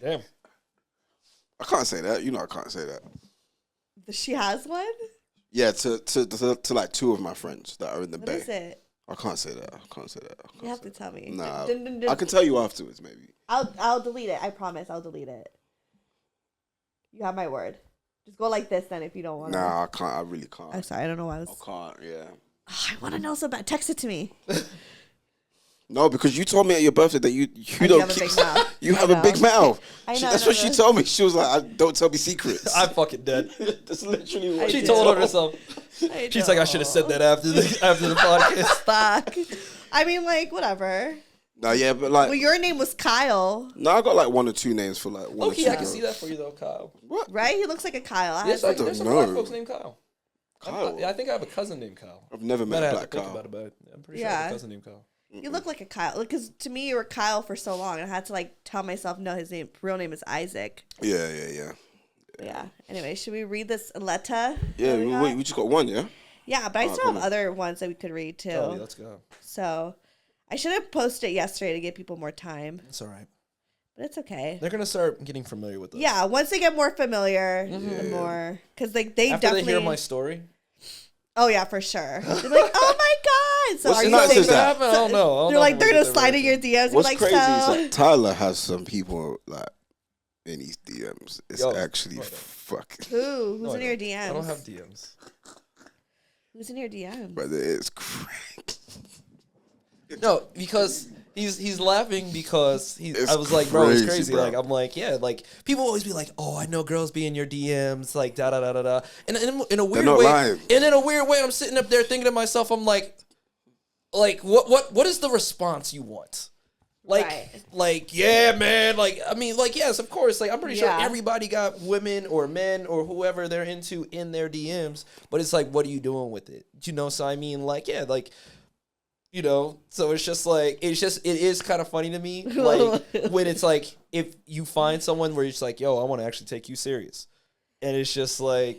I can't say that. You know I can't say that. She has one? Yeah, to like two of my friends that are in the Bay. What is it? I can't say that. You have to tell me. Nah, I can tell you afterwards maybe. I'll delete it. I promise I'll delete it. You have my word. Just go like this then if you don't want to. Nah, I can't. I really can't. I'm sorry. I don't know why I can't, yeah. Oh, I want to know so bad. Text it to me. No, because you told me at your birthday that you don't keep. You have a big mouth. I know. That's what she told me. She was like, "Don't tell me secrets." I'm fucking dead. That's literally what she told herself. She's like, "I should have said that after the podcast." Fuck. I mean, like, whatever. No, yeah, but like. Well, your name was Kyle. No, I got like one or two names for like one. Okay, I can see that for you though, Kyle. What? Right? He looks like a Kyle. Yes, I don't there's know. some black folks named Kyle. Kyle. I think I have a cousin named Kyle. I've never met a black Kyle. About it, but I'm pretty sure I have a cousin named Kyle. You look like a Kyle. Because to me, you were Kyle for so long. And I had to like tell myself, no, his real name is Isaac. Yeah. Anyway, should we read this letter? Yeah, we just got one, yeah? Yeah, but I still have other ones that we could read too. Oh, yeah, let's go. So I should have posted it yesterday to give people more time. It's all right. But it's okay. They're gonna start getting familiar with us. Yeah, once they get more familiar, the more because they after definitely they hear my story. Oh yeah, for sure. They're like, oh my fine. So What's are you nuts saying is that? I don't know. They're like, they're gonna slide in your DMs. What's like, crazy so. is that Tyler has some people like in his DMs. It's actually fucking. Who's in your DMs? I don't have DMs. Who's in your DMs? Brother, it's crazy. No, because he's laughing because I was like, bro, it's crazy. Bro. Like, I'm like, yeah, like people always be like, oh, I know girls be in your DMs, like da da da da da. And in a weird way, lying. and in a weird way, I'm sitting up there thinking to myself, I'm like what is the response you want? Like, yeah, man. Like, I mean, like, yes, of course. Like, I'm pretty sure everybody got women or men or whoever they're into in their DMs. But it's like, what are you doing with it? You know, so I mean, like, yeah, like, you know, so it's just like, it is kind of funny to me. Like, when it's like, if you find someone where it's like, yo, I want to actually take you serious. And it's just like,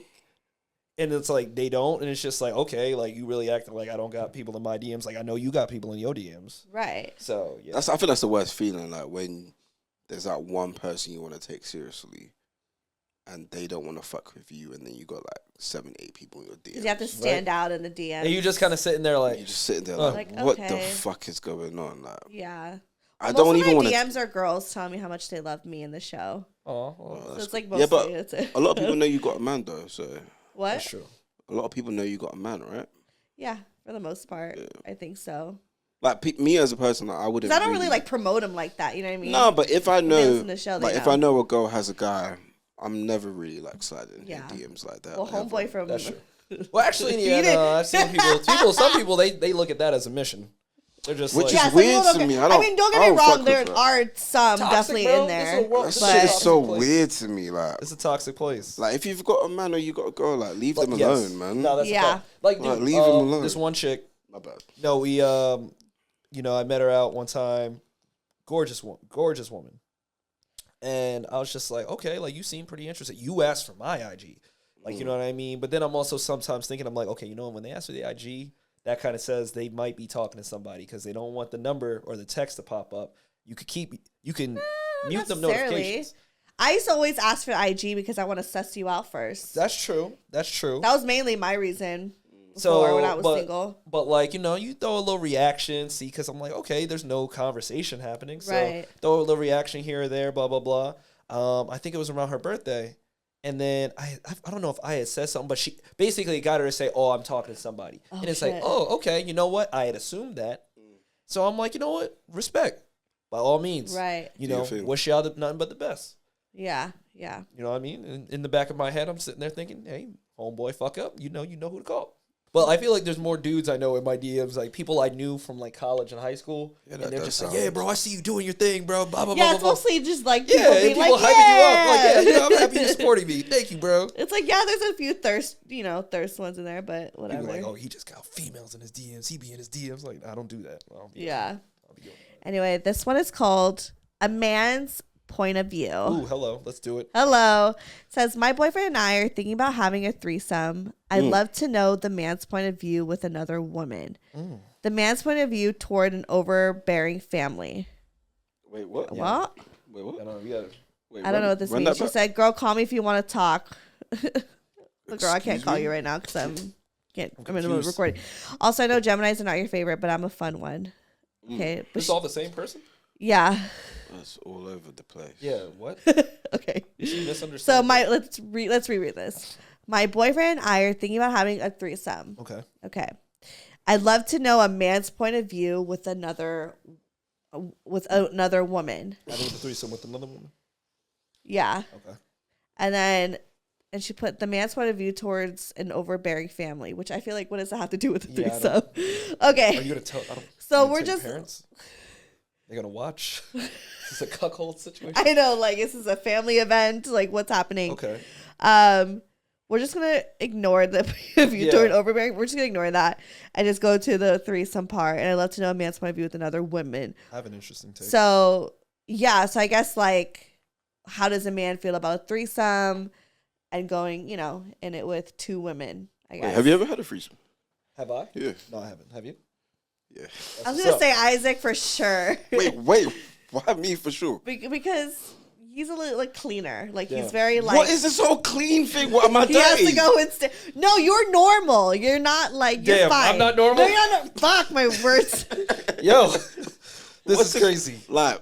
and it's like, they don't. And it's just like, okay, like, you really acting like I don't got people in my DMs. Like, I know you got people in your DMs. Right. So, yeah. I feel that's the worst feeling, like, when there's that one person you want to take seriously and they don't want to fuck with you, and then you got, like, 7, 8 people in your DMs. You have to stand out in the DMs. And you just kind of sitting there like... You're just sitting there like what the fuck is going on? Like, yeah. I don't even want to... DMs are girls telling me how much they love me in the show. Oh, well, so it's like mostly... Yeah, but a lot of people know you got a man, though, so... What? That's true. A lot of people know you got a man, right? Yeah, for the most part. Yeah. I think so. Like, me as a person, like, I wouldn't... I don't really, like, promote him like that, you know what I mean? No, but if I know... The show, like, if I know a girl has a guy, I'm never really, like, sliding in DMs like that. Well, homeboy from... That's true. Well, actually, yeah, no, I've seen people... Some people, they look at that as a mission. They're just which like, is weird to me. I mean, don't get me wrong. There are some toxic, definitely bro. in there. That shit is so weird to me. Like, it's a toxic place. Like, if you've got a man or you got a girl, like, leave them alone, man. No, that's like, dude, leave them alone. This one chick. My bad. No, we you know, I met her out one time. Gorgeous woman. And I was just like, okay, like, you seem pretty interested. You asked for my IG. Like, you know what I mean? But then I'm also sometimes thinking, I'm like, okay, you know, when they ask for the IG, that kind of says they might be talking to somebody because they don't want the number or the text to pop up. You can mute them notifications. I used to always ask for IG because I want to suss you out first. That's true. That was mainly my reason before when I was single. But, like, you know, you throw a little reaction, see, because I'm like, okay, there's no conversation happening. So throw a little reaction here or there, blah, blah, blah. I think it was around her birthday. And then I don't know if I had said something, but she basically got her to say, oh, I'm talking to somebody. And it's like, oh, okay, you know what? I had assumed that. So I'm like, you know what? Respect. By all means. Right. You know, wish y'all nothing but the best. Yeah, yeah. You know what I mean? In the back of my head, I'm sitting there thinking, hey, homeboy, fuck up. You know who to call. But I feel like there's more dudes I know in my DMs, like people I knew from like college and high school. Yeah, and they're just like, yeah, bro, I see you doing your thing, bro. Blah, blah, blah, it's blah, mostly just like people being people like, hyping you up. Like, yeah, you know, I'm happy you're supporting me. Thank you, bro. It's like, yeah, there's a few thirst ones in there, but whatever. People like, oh, he just got females in his DMs. He be in his DMs. Like, I don't do that. Anyway, this one is called A Man's Point of View. Ooh, hello. Let's do it. Hello. It says, my boyfriend and I are thinking about having a threesome. I'd love to know the man's point of view with another woman. The man's point of view toward an overbearing family. Wait, what? What? Wait, what? I don't know what this means. She said, girl, call me if you want to talk. Girl, I can't call you right now because I'm in the middle of recording. Also, I know Geminis are not your favorite, but I'm a fun one. Okay. But it's all the same person? Yeah. That's all over the place. Yeah, what? Okay. She misunderstood. So let's reread this. My boyfriend and I are thinking about having a threesome. Okay. I'd love to know a man's point of view with another woman. Having a threesome with another woman? Yeah. Okay. And she put the man's point of view towards an overbearing family, which I feel like, what does that have to do with the threesome? Okay. Are you gonna tell? So we're just parents. They're gonna watch. Is this a cuckold situation? I know, like, this is a family event. Like, what's happening? Okay. We're just gonna ignore the view toward overbearing. We're just gonna ignore that and just go to the threesome part. And I'd love to know a man's point of view with another woman. I have an interesting take. So I guess, like, how does a man feel about a threesome and going, in it with two women? I guess. Wait, have you ever had a threesome? Have I? Yeah. No, I haven't. Have you? Yeah. I was gonna say Isaac for sure. Wait. Why me for sure? Because He's a little like cleaner. Like Yeah. he's very like. What is this whole clean thing? What am I He dirty? has to go and No, you're normal. You're not like you're Damn, fine. I'm not normal? No, you're not. Fuck my words. Yo, this What's is crazy. Like,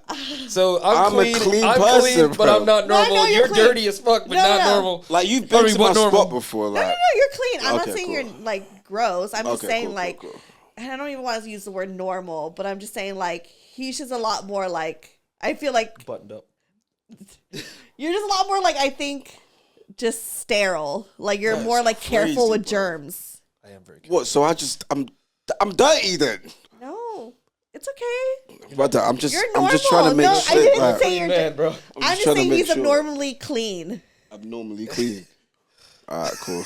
So I'm a clean person, but bro. I'm not No, I normal. know you're you're clean. dirty as fuck, but No, not no. normal. like you've been to but my normal. spot before. Like, No, you're clean. I'm not Okay, saying cool. you're like gross. I'm just Okay, saying cool, like, cool. and I don't even want to use the word normal, but I'm just saying like he's just a lot more like. I feel like Buttoned up. you're just a lot more like I think just sterile. Like you're That's more like careful crazy, with bro. germs. I am very. what? So I'm dirty then. No, it's okay. Brother, I'm just You're normal. trying to make No, I shit. didn't Like, say you're. Man, bro. I'm just trying to saying make he's sure. abnormally clean. Abnormally clean. All right, cool.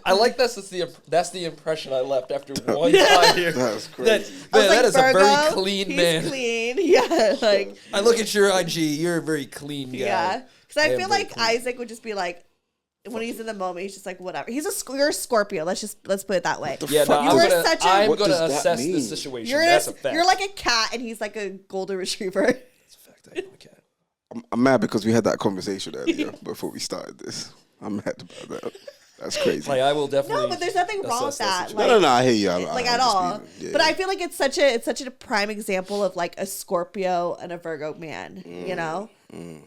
I like that's the impression I left after one time here. That's That, crazy. I was man, like, that is a Virgo, very clean he's man. clean. Yeah, like I look at your IG. You're a very clean guy. yeah. Because I am feel very like clean. Isaac would just be like, when he's in the moment, he's just like whatever. You're a Scorpio. Let's put it that way. Yeah, no, You are such a- I'm What gonna does that assess mean? the situation. You're That's a fact. you're like a cat, and he's like a golden retriever. That's a fact. I am a cat. I'm mad because we had that conversation earlier before we started this. I'm mad about that. That's crazy. Like I will definitely. No, but there's nothing wrong with assess that. situation. No, I hear you. Like I'm at just all. being- yeah, But yeah. I feel like it's such a prime example of like a Scorpio and a Virgo man, you know?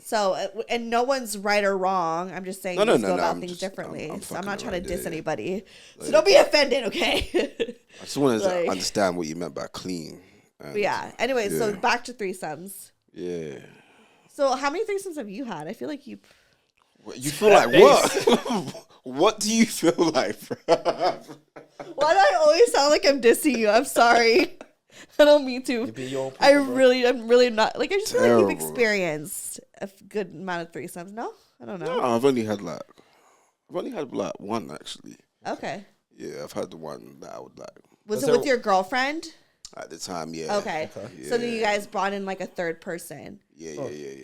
So, and no one's right or wrong. I'm just saying No, you go no, about I'm things just- differently. I'm So I'm fucking not trying to around, diss yeah. anybody. So don't be offended, okay? I just wanted like- to understand what you meant by clean. And But yeah. Anyway, so Yeah. back to threesomes. Yeah. So how many threesomes have you had? I feel like you. What, you feel like what? What do you feel like, bro? Why do I always sound like I'm dissing you? I'm sorry. I don't mean to. Be your own people, bro. I'm really not. Like I just feel like you've Terrible. experienced a good amount of threesomes. No, I don't know. No, I've only had like one actually. Okay. Yeah, I've had the one that I would like Was Was it there- with your girlfriend? at the time. Yeah. Okay. Yeah. So then you guys brought in like a third person. Yeah.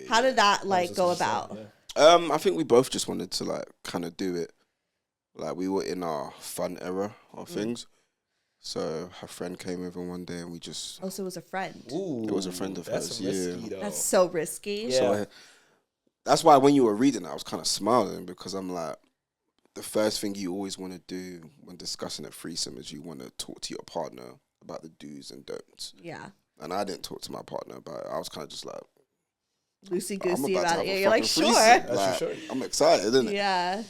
How did that I was like just go gonna say, about? yeah. I think we both just wanted to like kind of do it. Like we were in our fun era of things. So her friend came over one day and we just. Oh, so it was a friend. Ooh, It was a friend of that's hers, risky, yeah. though. That's so risky. Yeah. So that's why when you were reading, I was kind of smiling because I'm like, the first thing you always want to do when discussing a threesome is you want to talk to your partner about the do's and don'ts. Yeah. And I didn't talk to my partner about it. I was kind of just like, Loosey I'm goosey about to about have it. a Yeah, you're like, fucking sure. threesome. That's Like, sure. I'm excited, isn't it? Yeah.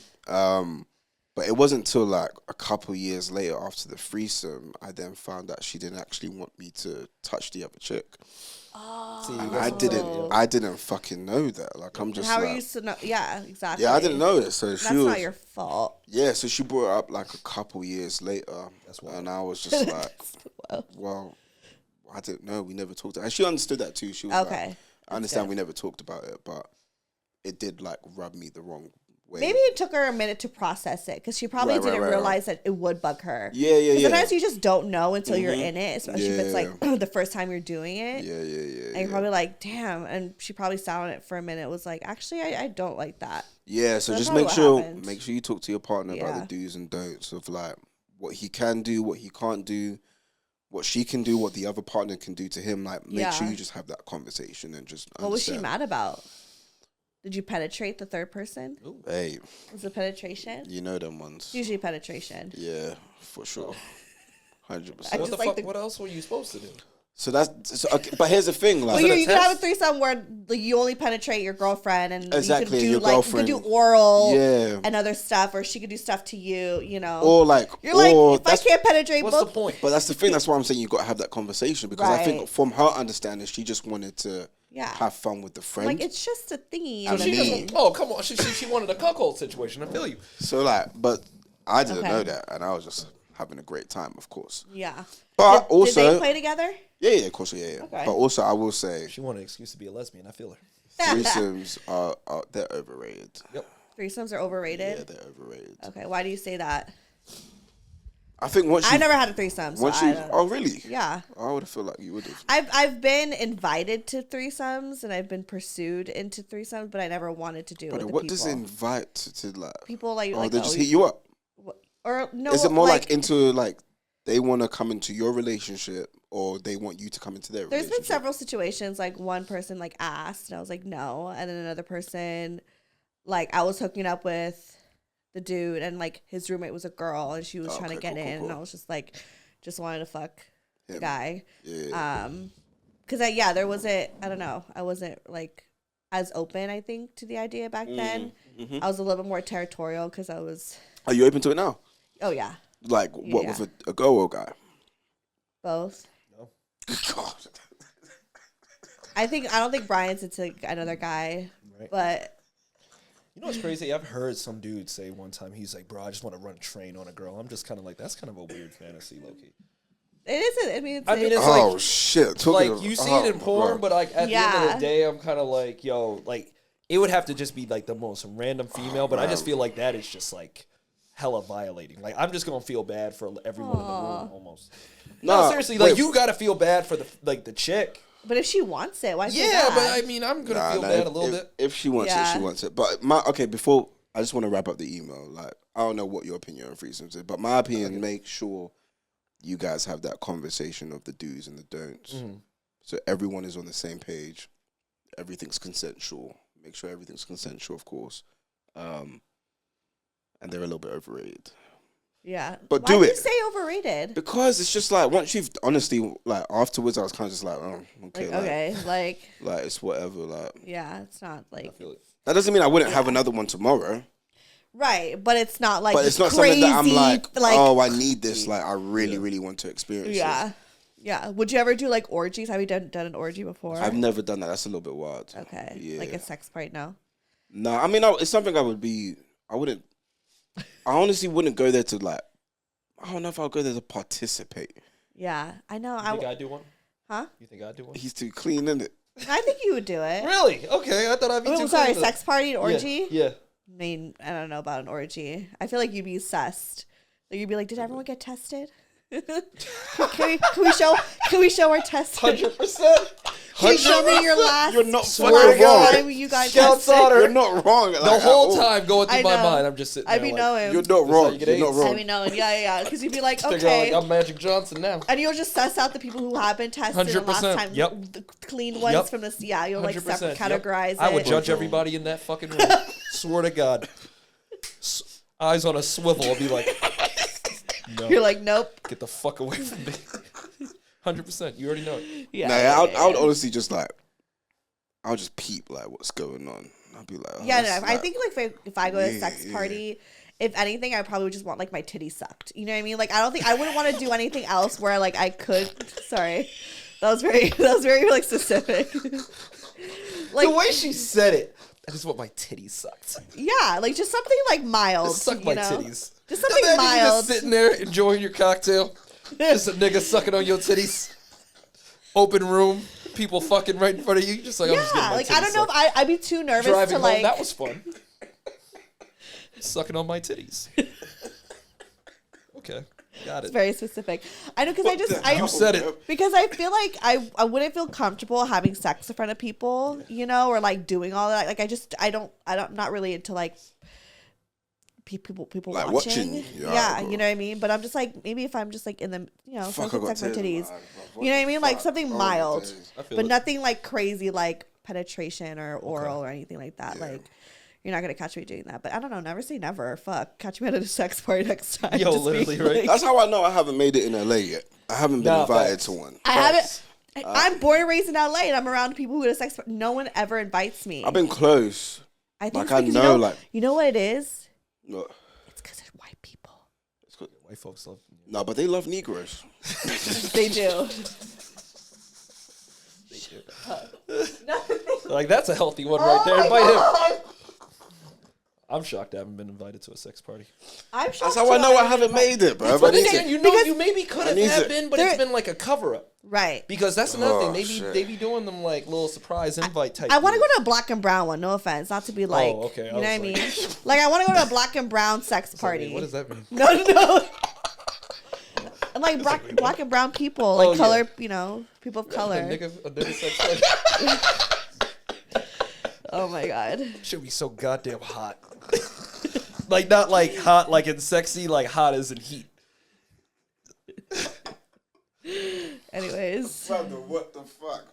But it wasn't until like a couple years later after the threesome, I then found out she didn't actually want me to touch the other chick. See, And Oh. I didn't fucking know that. Like I'm just How like, are you to know? Yeah, exactly. yeah, I didn't know it. So That's she was, not your fault. yeah, so she brought it up like a couple years later. That's wild. And I was just like, well, I didn't know. We never talked. And she understood that too. She was Okay. like, I understand good. we never talked about it, but it did like rub me the wrong way. Maybe it took her a minute to process it because she probably Right, didn't right. realize that it would bug her. Yeah, yeah, 'Cause yeah. sometimes you just don't know until you're Mhm. in it, especially if it's like the first time you're doing it. Yeah, yeah, yeah. And you're probably like, damn. And she probably sat on it for a minute, was like, actually, I don't like that. Yeah, so That's just probably make what happened. sure you talk to your partner about Yeah. the do's and don'ts of like what he can do, what he can't do, what she can do, what the other partner can do to him. Like make sure Yeah. you just have that conversation and just What was she understand. mad about? Did you penetrate the third person? Hey, Was it penetration? you know them ones. It's usually penetration. Yeah, for sure. 100%. I What just the like fuck? the- What else were you supposed to do? So that's okay, but here's the thing, like Well, it a you could have a test? threesome where like, you only penetrate your girlfriend, and Exactly, you could do your like girlfriend. you could do oral Yeah. and other stuff, or she could do stuff to you. You know, or like you're like, or if I that's can't penetrate What's the both, point? but that's the thing. That's why I'm saying you got to have that conversation because I think Right. from her understanding, she just wanted to yeah, have fun with the friend. like it's just a thingy. So You know she what I doesn't- mean? Oh, come on. She wanted a cuckold situation. I feel you. So like, but I didn't Okay. know that, and I was just having a great time, of course. Yeah. But Did also, they play together? yeah, of course, yeah. Okay. But also, I will say, She wanted an excuse to be a lesbian. I feel her. threesomes are they're overrated. Yep. Threesomes are Yeah, overrated. they're overrated. Okay, why do you say that? I think once I you, never had a threesome. So once I you, don't- oh really? yeah. I would feel like you would have. I've been invited to threesomes and I've been pursued into threesomes, but I never wanted to do it But with the what people. does invite to like? People like Oh, like they just hit you up. or no Is it more like like into like they want to come into your relationship or they want you to come into their There's relationship? been several situations, like one person like asked and I was like, no. And then another person, like I was hooking up with the dude and like his roommate was a girl and she was trying to get in and I was just like, just wanted to fuck the guy. Yeah. Cause there wasn't, I don't know. I wasn't like as open, I think, to the idea back then. I was a little bit more territorial because I was. Are you open to it now? Oh yeah. Like what, with a girl or a guy? Both. No. God. I don't think Brian's into another guy, right. But. You know what's crazy? I've heard some dude say one time, he's like, bro, I just want to run a train on a girl. I'm just kind of like, that's kind of a weird fantasy, low-key. It isn't. I mean, it's oh, like, shit. Like, you see it in porn, but like at the end of the day, I'm kind of like, yo, like, it would have to just be like the most random female, but I just feel like that is just like hella violating. Like, I'm just going to feel bad for everyone in the room almost. No, seriously, like, you got to feel bad for the chick. But if she wants it, why? Yeah, but I mean, I'm gonna feel bad a little bit. If she wants it, she wants it. But before I just want to wrap up the email. Like, I don't know what your opinion on threesomes is, but my opinion, make sure you guys have that conversation of the do's and the don'ts, so everyone is on the same page. Everything's consensual. Make sure everything's consensual, of course. And they're a little bit overrated. Yeah, but why do you say overrated? Because it's just like once you've honestly like afterwards, I was kind of just like, oh, okay, like it's whatever. Like, yeah, it's not like that doesn't mean I wouldn't have another one tomorrow. Right, but it's not like. But it's not crazy, something that I'm like, oh, I need this. Like, I really want to experience. Yeah, yeah. Would you ever do like orgies? Have you done an orgy before? I've never done that. That's a little bit wild. Okay, like a sex party, no. No, I mean, it's something I wouldn't. I honestly wouldn't go there to like. I don't know if I'll go there to participate. Yeah, I know. You think I'd do one? Huh? You think I'd do one? He's too clean, isn't it? I think you would do it. Really? Okay, I thought I'd be too clean. Sorry, sex party, an orgy? Yeah. I mean, I don't know about an orgy. I feel like you'd be sussed. Like you'd be like, did everyone get tested? Can we show our test? 100%. Can you show me your last? You're not fucking wrong. You guys You're not wrong. Like, the whole time going through my mind, I'm just sitting there. I be knowing. You're not wrong. You're not wrong. I be knowing. Yeah. Because you'd be like, okay. I'm Magic Johnson now. And you'll just suss out the people who have been tested 100%. the last time. Yep. The clean ones from this. Yeah, you'll like categorize it. I would judge everybody in that fucking room. Swear to God. Eyes on a swivel. I'll be like, no. You're like, nope. Get the fuck away from me. 100%. You already know it. Yeah. I would honestly just like, I'll just peep like what's going on. I'll be like, I think like if I go to a sex party, if anything, I probably would just want like my titties sucked. You know what I mean? Like I wouldn't want to do anything else where like I could. Sorry, that was very like specific. Like the way she said it, I just want my titties sucked. Yeah, like just something like mild. Just suck my titties. Just something mild. Just sitting there enjoying your cocktail. Just a nigga sucking on your titties. Open room. People fucking right in front of you. Just like, I'm just getting my titties I don't know if I'd be too nervous driving to like. Home, that was fun. Sucking on my titties. Okay, got it. It's very specific. I know because you said it. Because I feel like I wouldn't feel comfortable having sex in front of people, you know, or like doing all that. Like I'm not really into like people like watching. Yeah, you know what I mean. But I'm just like maybe if I'm just like in the sex my titties, you know what I mean, like something mild, but nothing like crazy like penetration or oral or anything like that. Like you're not gonna catch me doing that. But I don't know. Never say never. Fuck, catch me at a sex party next time. Yo, literally, right? That's how I know I haven't made it in LA yet. I haven't been invited to one. I haven't. I'm born and raised in LA, and I'm around people who go to sex party. No one ever invites me. I've been close. I think like I know, you know what it is. No. It's because it's white people. White folks love. No, but they love Negroes. They do. Like that's a healthy one right there. Invite him. I'm shocked I haven't been invited to a sex party. I'm shocked. That's how I know I haven't made it, bro. You maybe could have been, but it's been like a cover up. Right. Because that's another thing. They be doing them like little surprise invite type. I want to go to a black and brown one. No offense, not to be like. Oh, okay. You know what I mean? Like I want to go to a black and brown sex party. What does that mean? No. And like black and brown people, like color, people of color. A nigga sex party. Oh my God. Should be so goddamn hot. Like not like hot like in sexy, like hot as in heat. Anyways, what the fuck?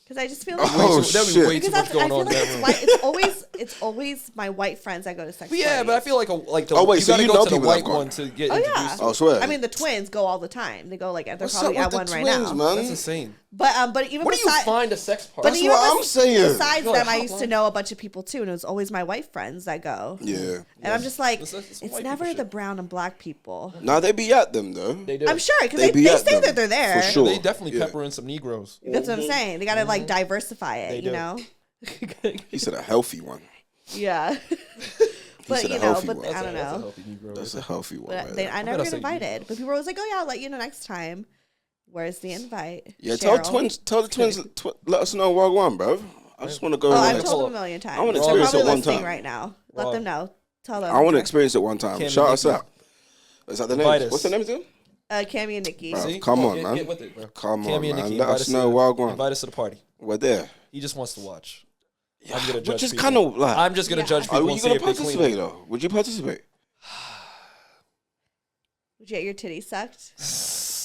because I just feel like That'd be way too much I going feel on in like that room. it's always my white friends that go to sex Yeah, parties. but I feel like the, Oh, wait, you so gotta you go know to the people that white have gone. one to get Oh introduced yeah. to. I swear. I mean, the twins go all the time. They go like they're What's probably up at with one the right twins, now. man? That's insane. But even Where do you besides, find a sex party? but That's even what I'm saying. besides You know, them, I like used hotline? to know a bunch of people too, and it was always my white friends that go. Yeah. And I'm just like, It's some it's white never people the shit. brown and black people. Now they be at them though. They do. I'm sure because They they be at say them, that they're there. for sure. They definitely Yeah. pepper in some Negroes. That's what I'm saying. They gotta like diversify it, They you do. know. He said a healthy one. Yeah. But said a you know, healthy but one. I don't That's a know. healthy Negro. That's a healthy one. But right they, there. I bet never I get say invited. But people were always like, "Oh yeah, I'll let you know next time." Where's the invite? Yeah, Cheryl. tell the twins, let us know what one, bro. I just want to go. Oh, and I've told them a million times. I wanna They're experience probably it one listening time. right now. Let Wow. them know. Tell them. I want to experience it one time. Can't Shout be us Nikki. out. Is that the Invite name? us. What's the name again? Cammy and Nikki. Bro, See? come on, Get- man. Get with it, bro. Come Cammy on, and man. Nikki, Let invite us know wild one. Invite us to the party. We're there. He just wants to watch. Yeah, I'm gonna judge which is people. kind of like. I'm just gonna Yeah. judge Are people you and see gonna if they clean. participate though? Would you participate? Would you get your titties sucked?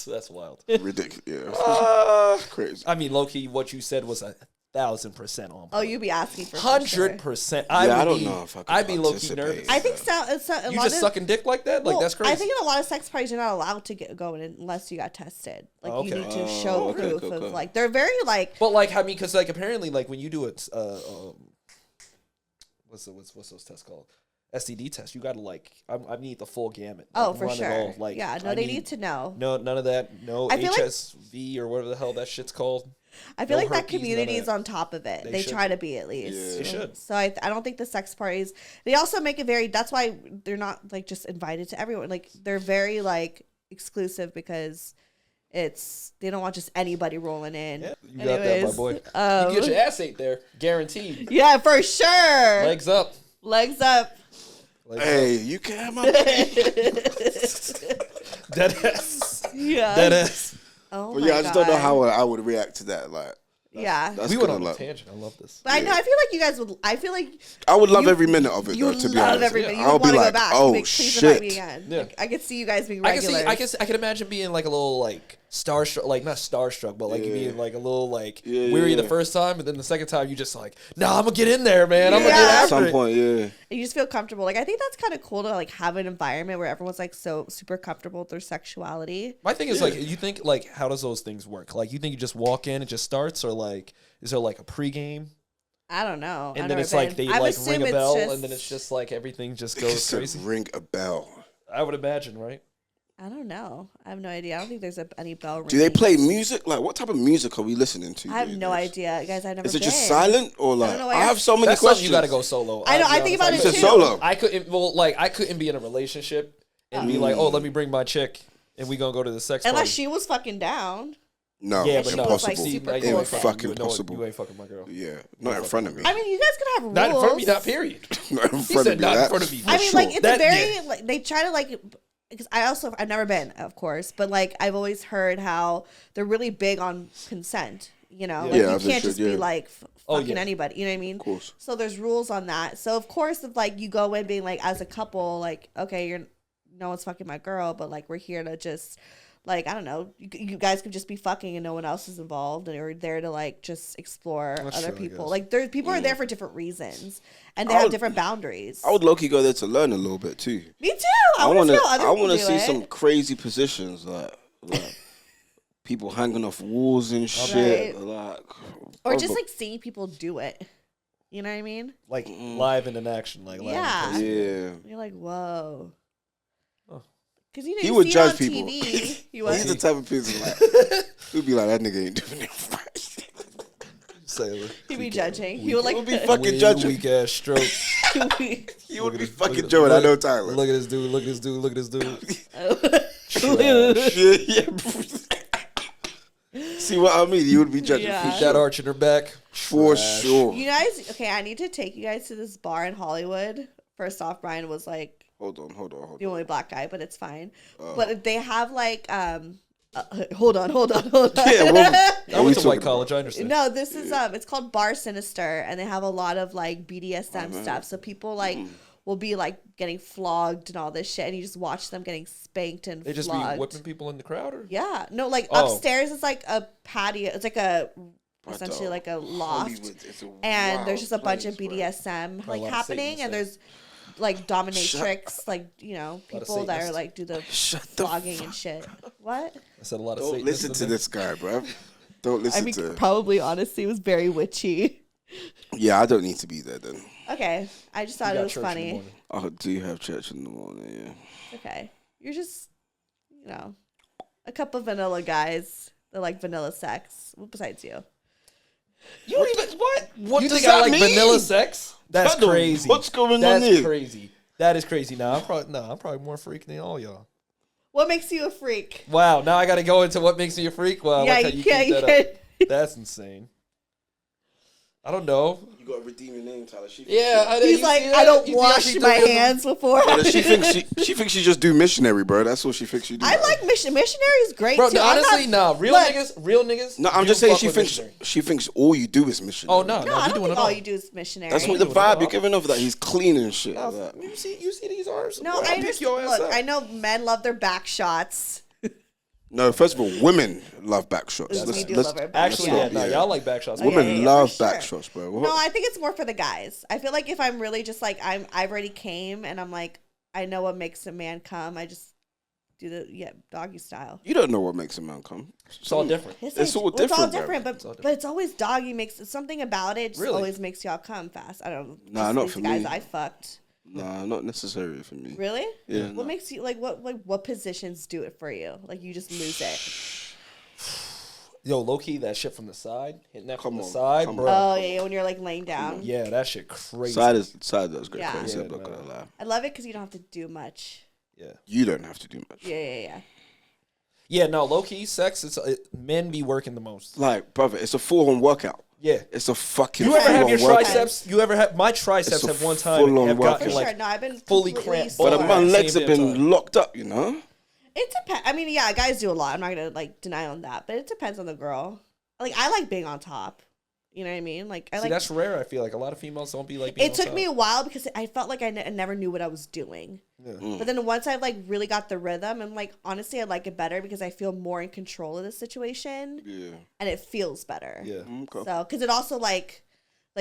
That's wild. Ridiculous. Yeah. Crazy. I mean, low key, what you said was 1,000% on. Oh, you'd be asking for 100%. I would don't be, know if I could I'd be low key participate. nervous. I think so. It's a You lot just of, sucking dick like that? Like well, that's crazy. I think in a lot of sex parties, you're not allowed to go in unless you got tested. Like Oh, you okay. need to show okay, proof cool, of cool. like they're very like. But like, I mean, because like apparently, like when you do it, what's those tests called? STD test. You gotta like, I need the full gamut. Oh, like, for run it sure. all. Like, Yeah, no, I they need to know. No, none of that. No I feel like- HSV or whatever the hell that shit's called. I feel no like that herpes, none of community is that. on top of it. They They should try be. to be at least. Yeah. They should. So I don't think the sex parties. They also make it very. That's why they're not like just invited to everyone. Like they're very like exclusive because it's they don't want just anybody rolling in. Yeah, you got that, my Anyways, boy. um, You get your ass ate there, guaranteed. Yeah, for sure. Legs up. Legs up. Legs Hey, you can have my. up. Dead ass. Yeah. Dead ass. Oh But my yeah, I just don't know God. how I would react to that. Like, Yeah. that's We went kinda on a like, tangent. I love this. But I know. I feel like you guys would. I feel like I would love You- every minute of it. you Though, would to be love honest, every minute. You I'll would be want to like, go back. oh Like, please invite me shit. again. Yeah. Like, I could see you guys being I can regular. see. I can imagine being like a little like starstruck, like not starstruck, but like Yeah. being like a little like Yeah, weary yeah. the first time, and then the second time you just like, nah, I'm gonna get in there, man. I'm gonna Yeah. get At after some it. point, yeah. And you just feel comfortable. Like I think that's kind of cool to like have an environment where everyone's like so super comfortable with their sexuality. My thing is like, you think like, how does those things work? Like, you think you just walk in, it just starts, or like, is there like a pregame, I don't know. and I've then never it's like been. they I like assume ring a it's bell, just- and then it's just like everything just It goes just said crazy. ring a bell. I would imagine, right? I don't know. I have no idea. I don't think there's any bell ringing. Do they play music? Like, what type of music are we listening to? I have these no days? idea, guys. I've never. Is it been. just silent or like? know why I you're- have so many That's something questions. you got to go solo. I know, I'll be I think honest. about You it said too. solo. I couldn't. Well, like I couldn't be in a relationship and be like, oh, let me bring my chick and we gonna go to the sex Unless party. she was fucking down. No, Yeah, it's but no, impossible. like, super you cool ain't with it. fucking you know possible. You ain't fucking my girl. Yeah, not in front of me. I mean, you guys could have rules. Not in front of me. Not period. Not in He front said of me. not in That's front of me. for I mean, sure. like it's That- a very yeah. like they try to like because I've never been, of course, but like I've always heard how they're really big on consent. You know, like Yeah, you they can't should, just yeah. be like Oh, fucking yeah. anybody. You know what I mean? Of course. So there's rules on that. So of course, if like you go in being like as a couple, like okay, you're no one's fucking my girl, but like we're here to just like I don't know, you guys could just be fucking and no one else is involved, and you're there to like just explore That's other true, I people. guess. Like there's people are there for different reasons, and they I have would- different boundaries. I would low-key go there to learn a little bit too. Me too. I want to see how other I people want to do see it. some crazy positions like people hanging off walls and shit. Right. Like, Or just like seeing people do it. You know what I mean? Like live and in action. Like live Yeah. in person. yeah. You're like, whoa. Oh. Because you know He you would see judge it on people. TV. You He's the would. type of person like who'd be like that nigga ain't doing it right. Say, He'd be judging. He would like. He would be fucking judging. Weak ass stroke. He would be Look fucking at- Joe. I look- know Tyler. Look at this dude. Look at this dude. Look at this dude. yeah. See what I mean? You would be judging Yeah. for Keep sure. that arch in her back. For Trash. sure. You guys, okay, I need to take you guys to this bar in Hollywood. First off, Brian was like Hold on. the only black guy, but it's fine. Oh. But they have like, hold on. Yeah, well, I went to white college. I understand. No, this is it's called Bar Sinister, and they have a lot of like BDSM stuff. So people like will be like getting flogged and all this shit, and you just watch them getting spanked and They just flogged. be whipping people in the crowd, or Yeah, no, like Oh. upstairs is like a patio. It's like essentially like a loft, and there's just a bunch of BDSM Probably a like lot of happening, Satanists and there. there's like dominatrix, like people that are Satanists. like do the Shut the flogging and shit. What? I said a lot of Don't Satanists listen in to there. this guy, bro. Don't listen I mean, to. probably honestly, it was very witchy. Yeah, I don't need to be there then. Okay, I just thought You it got was church in the funny. I morning. do have church in the morning. Yeah. Okay, you're just a couple vanilla guys that like vanilla sex. Well, besides you. You don't even what? What You does think I that like mean? vanilla sex? That's Tell them, crazy. what's going on That's here? crazy. That is crazy. I'm probably more freak than all y'all. What makes you a freak? Wow, now I got to go into what makes me a freak. Well, Yeah, I like how you you can't- keep you that up. can't- That's insane. I don't know. You got to redeem your name, Tyler. Yeah, He's like, I don't wash my hands before. She thinks she just do missionary, bro. That's what she thinks you do. I like missionary is great Bro, too. no, I'm honestly, not- real look, niggas. No, I'm do just saying fuck she with thinks missionary. all you do is missionary. Oh no, No, I you don't doing think it all all. you do is missionary. That's what the doing it vibe all. you're giving off that he's clean and shit. Oh, like that. you see these arms? No, Boy, I I'll pick your understand. ass Look, up. I know men love their back shots. No, first of all, women love back shots. We do love our back Actually, shots. yeah, no, y'all like back shots. Oh, yeah, Women yeah, love for back sure. shots, bro. No, I think it's more for the guys. I feel like if I'm really just like I've already came and I'm like I know what makes a man come. I just do the doggy style. You don't know what makes a man come. It's all different. It's all It's all different, bro. different, It's all but it's always doggy makes something about it. Just Really? always makes y'all come fast. I don't know. Nah, just not these for guys me. I fucked. Nah, not necessarily for me. Really? Yeah. What makes you what positions do it for you? Like you just lose it. Yo, low key, that shit from the side, hitting that from Come the on, side, come bro. Oh yeah, when you're like laying down. Yeah, that shit crazy. Side does go Yeah. crazy. Yeah, I'm not gonna no. lie. I love it because you don't have to do much. Yeah, You don't have to do much. Yeah. no, low key, sex. Men be working the most. Like, brother, it's a full-on workout. Yeah. It's a fucking. You ever have your full-on workout. triceps? You ever have my triceps? It's a Have one time full-on have gotten For workout. sure. No, I've been fully completely cramped. But sore. my Same legs have damn been time. locked up, you know. It depends. I mean, yeah, guys do a lot. I'm not gonna like deny on that, but it depends on the girl. Like I like being on top. You know what I mean? Like I See, like. that's rare. I feel like a lot of females don't be like. Being It took on me top. a while because I felt like I never knew what I was doing. Yeah. But then once I like really got the rhythm, and like honestly, I like it better because I feel more in control of the situation, Yeah. and it feels better. Yeah. Okay. So because it also like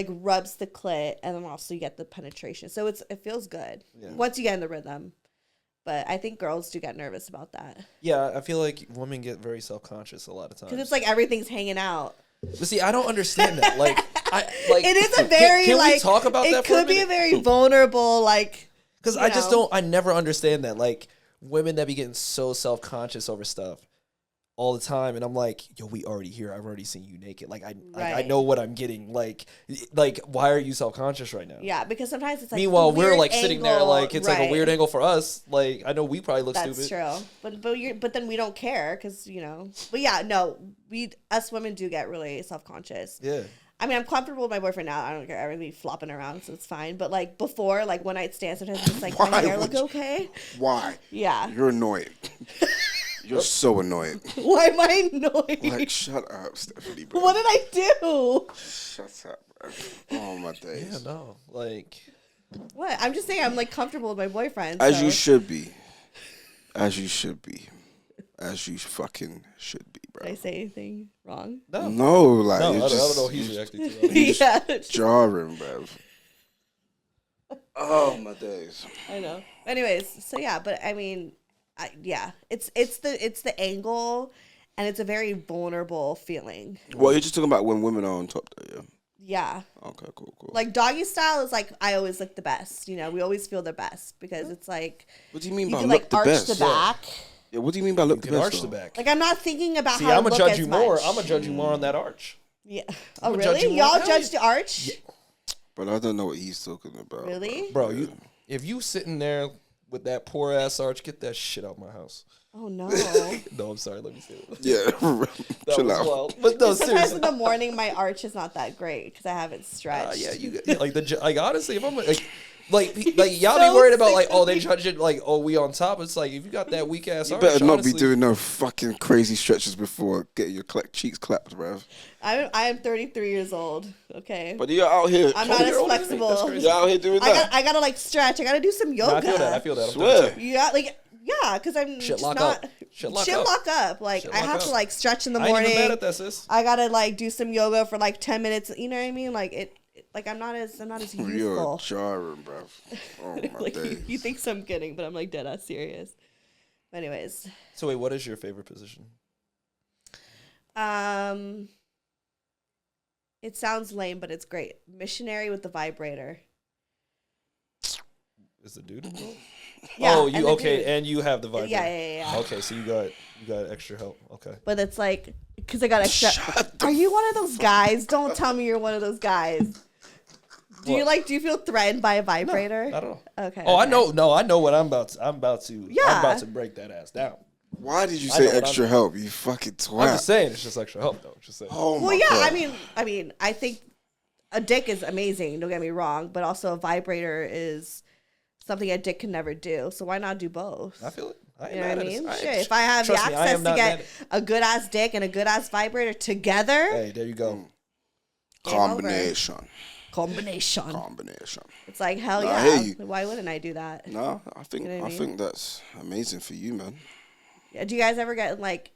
rubs the clit, and then also you get the penetration. So it feels good once you get in the rhythm. But I think girls do get nervous about that Yeah, I feel like women get very self conscious a lot of times. because it's like everything's hanging out. But see, I don't understand that. Like, It is a very Can like we talk about it that for a could be a minute? very vulnerable like Because you I just know. don't. I never understand that. Like women that be getting so self conscious over stuff all the time, and I'm like, yo, we already here. I've already seen you naked. Like I Right. know what I'm getting. Like why are you self conscious right now? Yeah, because sometimes it's like Meanwhile, the we're weird like sitting there angle, like it's like a right. weird angle for us. Like I know we probably look That's stupid. true, but then we don't care because But yeah, no, us women do get really self conscious. Yeah. I mean, I'm comfortable with my boyfriend now. I don't care. I really flopping around, so it's fine. But like before, like one night stand, sometimes it's like, my Why hair would look you- okay? Why? Yeah. You're annoying. You're so annoying. Why am I annoyed? Like, shut up, Stephanie, bro. What did I do? Shut up, bro. Oh, my days. Yeah. No. Like. What? I'm just saying I'm like comfortable with my boyfriend. As so. you should be. As you should be. As you fucking should be, Did I bro. say anything wrong? No, like, No, I you're don't just, know what he's you're reacting to. Yeah. jarring, bro. Oh, my days. I know. Anyways, so yeah, but I mean, it's the angle, and it's a very vulnerable feeling. Well, you're just talking about when women are on top, though, yeah? Yeah. Okay, cool. Like doggy style is like I always look the best. We always feel the best because it's like What do you mean you by can look like the arch best? the back. Yeah, what do you mean by look You the can best? arch the though? back. Like I'm not thinking about See, how I'm to gonna look judge as you more. much. I'm gonna judge you more on that arch. Yeah. Oh I'ma judge really? you more. Y'all Hell judge yeah. the arch? But I don't know what he's talking about. Really? Bro, if you sitting there with that poor ass arch, get that shit out my house. Oh no. No, I'm sorry. Let me say it. Yeah, That chill was out. wild. But no, Sometimes seriously. in the morning my arch is not that great because I haven't stretched. Yeah, like honestly, if I'm like Like y'all So be worried about like, sick oh, of they me. judge it like, oh, we on top. It's like if you got that weak ass You arch, better not honestly, be doing no fucking crazy stretches before getting your cheeks clapped, bruv. I am 33 years old. Okay. But you're out here. I'm not as older than me? That's flexible. crazy. You're out here doing that. I gotta like stretch. I gotta do some yoga. No, I feel that. I'm Swear. 32. Yeah, like because I'm Shit just lock not. up. Shit lock Shit up. lock up. Like Shit I lock have to up. like stretch in the I ain't morning. even mad at that, sis. I gotta like do some yoga for like 10 minutes. You know what I mean? Like like I'm not as You're youthful. jarring, bruv. Oh my Like days. you think so I'm kidding, but I'm like dead ass serious. Anyways, So wait, what is your favorite position? it sounds lame, but it's great. Missionary with the vibrator. Is the dude involved? Yeah, Oh, and you the okay? dude. And you have the vibrator. Yeah. Okay, so you got extra help. Okay. But it's like because I got extra. Are you one of those guys? Don't tell me you're one of those guys. Do you feel threatened by a vibrator? I don't know. Okay. Oh, okay. I know. No, I know what I'm about to. I'm about to break that ass down. Why did you I know say what extra I'm- help? You fucking twat. I'm just saying, it's just extra help, though. Just saying. Oh my Well, yeah. God. I mean, I think a dick is amazing. Don't get me wrong, but also a vibrator is something a dick can never do. So why not do both? I feel it. I ain't You know what I mad at mean? it. Shit, if I have the Trust me, I access am to not get mad a good ass dick and a good ass vibrator together, Hey, there you go. Combination. combination. It's like hell Nah, I yeah. hear you. Why wouldn't I do that? No, I think You know what I I mean? think that's amazing for you, man. Yeah, do you guys ever get like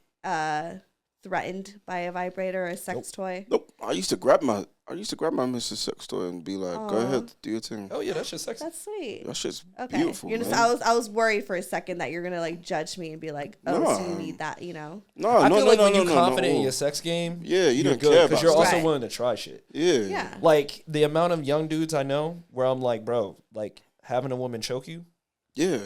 threatened by a vibrator or a sex toy? Nope. I used to grab my Mr. Sex toy and be like, "Go Aw. ahead, do your thing." Oh yeah, that's just sexy. That's sweet. That shit's Okay. beautiful. You're just, man. I was worried for a second that you're gonna like judge me and be like, oh, so you No. need that, you know? No, I no, feel no, like no, when no, you're no, confident no. in your sex game, Yeah, you you're don't good care because about you're stuff. also Right. willing to try shit. Yeah. Yeah. Like the amount of young dudes I know where I'm like, bro, like having a woman choke you, Yeah.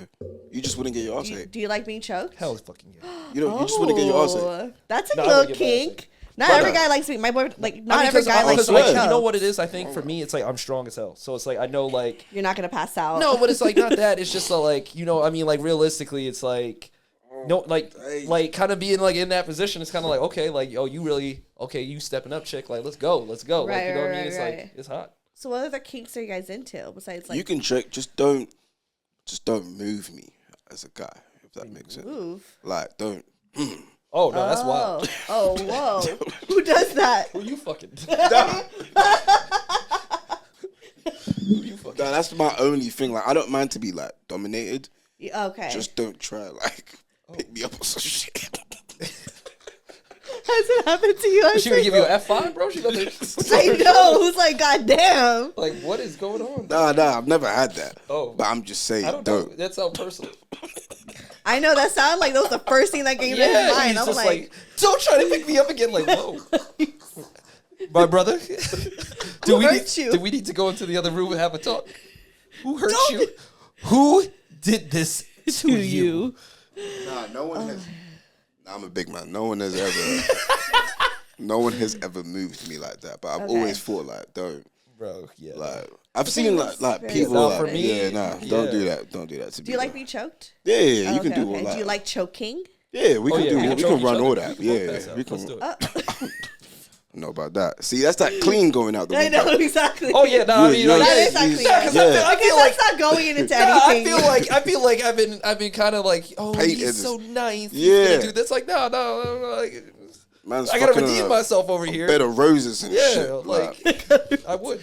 You just wouldn't get your ass Do you, ate. do you like being choked? hell fucking yeah. You don't. You just wouldn't get your ass ate. Oh, that's a No, I little wouldn't get my ass kink. Not Brother. every guy likes me. My boy, like, not I mean, every guy likes because to swear. be like, you know choked. what it is? I think for me, it's like I'm strong as hell. So it's like I know like You're not gonna pass out. no, but it's like not that. It's just like you know. I mean, like realistically, it's like no, like kind of being like in that position. It's kind of like okay, like oh, you really okay? You stepping up, chick? Like let's go. Like you know what I mean? It's right. like it's hot. So what other kinks are you guys into besides like You can check. Just don't move me as a guy. If that makes sense. move? Like don't. Oh no, that's wild. Oh, whoa. Who does that? Who you fucking? Nah, that's my only thing. Like I don't mind to be like dominated. Okay. Just don't try like pick me up or some shit. Has it happened to you? She gonna give you an F5, bro? She gonna I know. Who's like, God damn. like what is going on? Nah, I've never had that. Oh. But I'm just saying, I don't know. don't. That sounds personal. I know that sounded like that was the first thing that came to his Yeah, mind. he's I'm just like, don't try to pick me up again. Like, whoa, my brother. Who hurt you? Do we need to go into the other room and have a talk? Who hurt you? Who did this to you? Nah, no one has. Nah, I'm a big man. No one has ever moved me like that. But I've Okay. always thought like, don't. Bro, yeah. Like I've seen that's like very people Nah, like, for me, yeah, nah, don't yeah. do that. Don't do that to me. do you like bro. being choked? Yeah, yeah, you Okay, can do all okay. that. Do you like choking? Yeah, we Oh, can yeah, do. we can We choke can each run other. all We that. can both Yeah, pass out. we can. Let's do it. I know about that. See, that's that clean going out the I window. know, exactly. Oh yeah, no, I mean, like, That yeah, is not yeah, clear. yeah. I Because feel like that's not going into Nah, anything. I feel like I've been kind of like, oh, Painted. he's so nice. He's Yeah. gonna do this. Like, no, like, Man's I gotta fucking redeem a myself over here. bed of roses and Yeah, shit. like I would.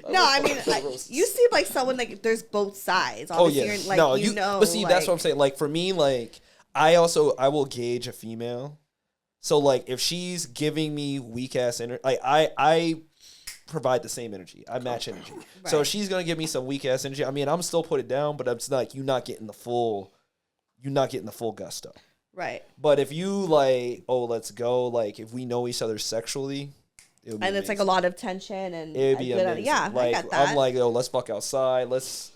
No, I mean, like, you seem like someone like there's both sides. Oh Obviously, yeah, you're, like, no, you know. But see, that's what I'm like- saying. Like for me, like I will gauge a female. So like if she's giving me weak ass energy, like I provide the same energy. I match energy. So Right. if she's gonna give me some weak ass energy, I mean I'm still put it down, but it's like you're not getting the full gusto. Right. But if you like, oh, let's go, like if we know each other sexually, it would be And it's like a amazing. lot of tension and It'd be a good, amazing. yeah, like, I got that. I'm like, oh, let's fuck outside. Let's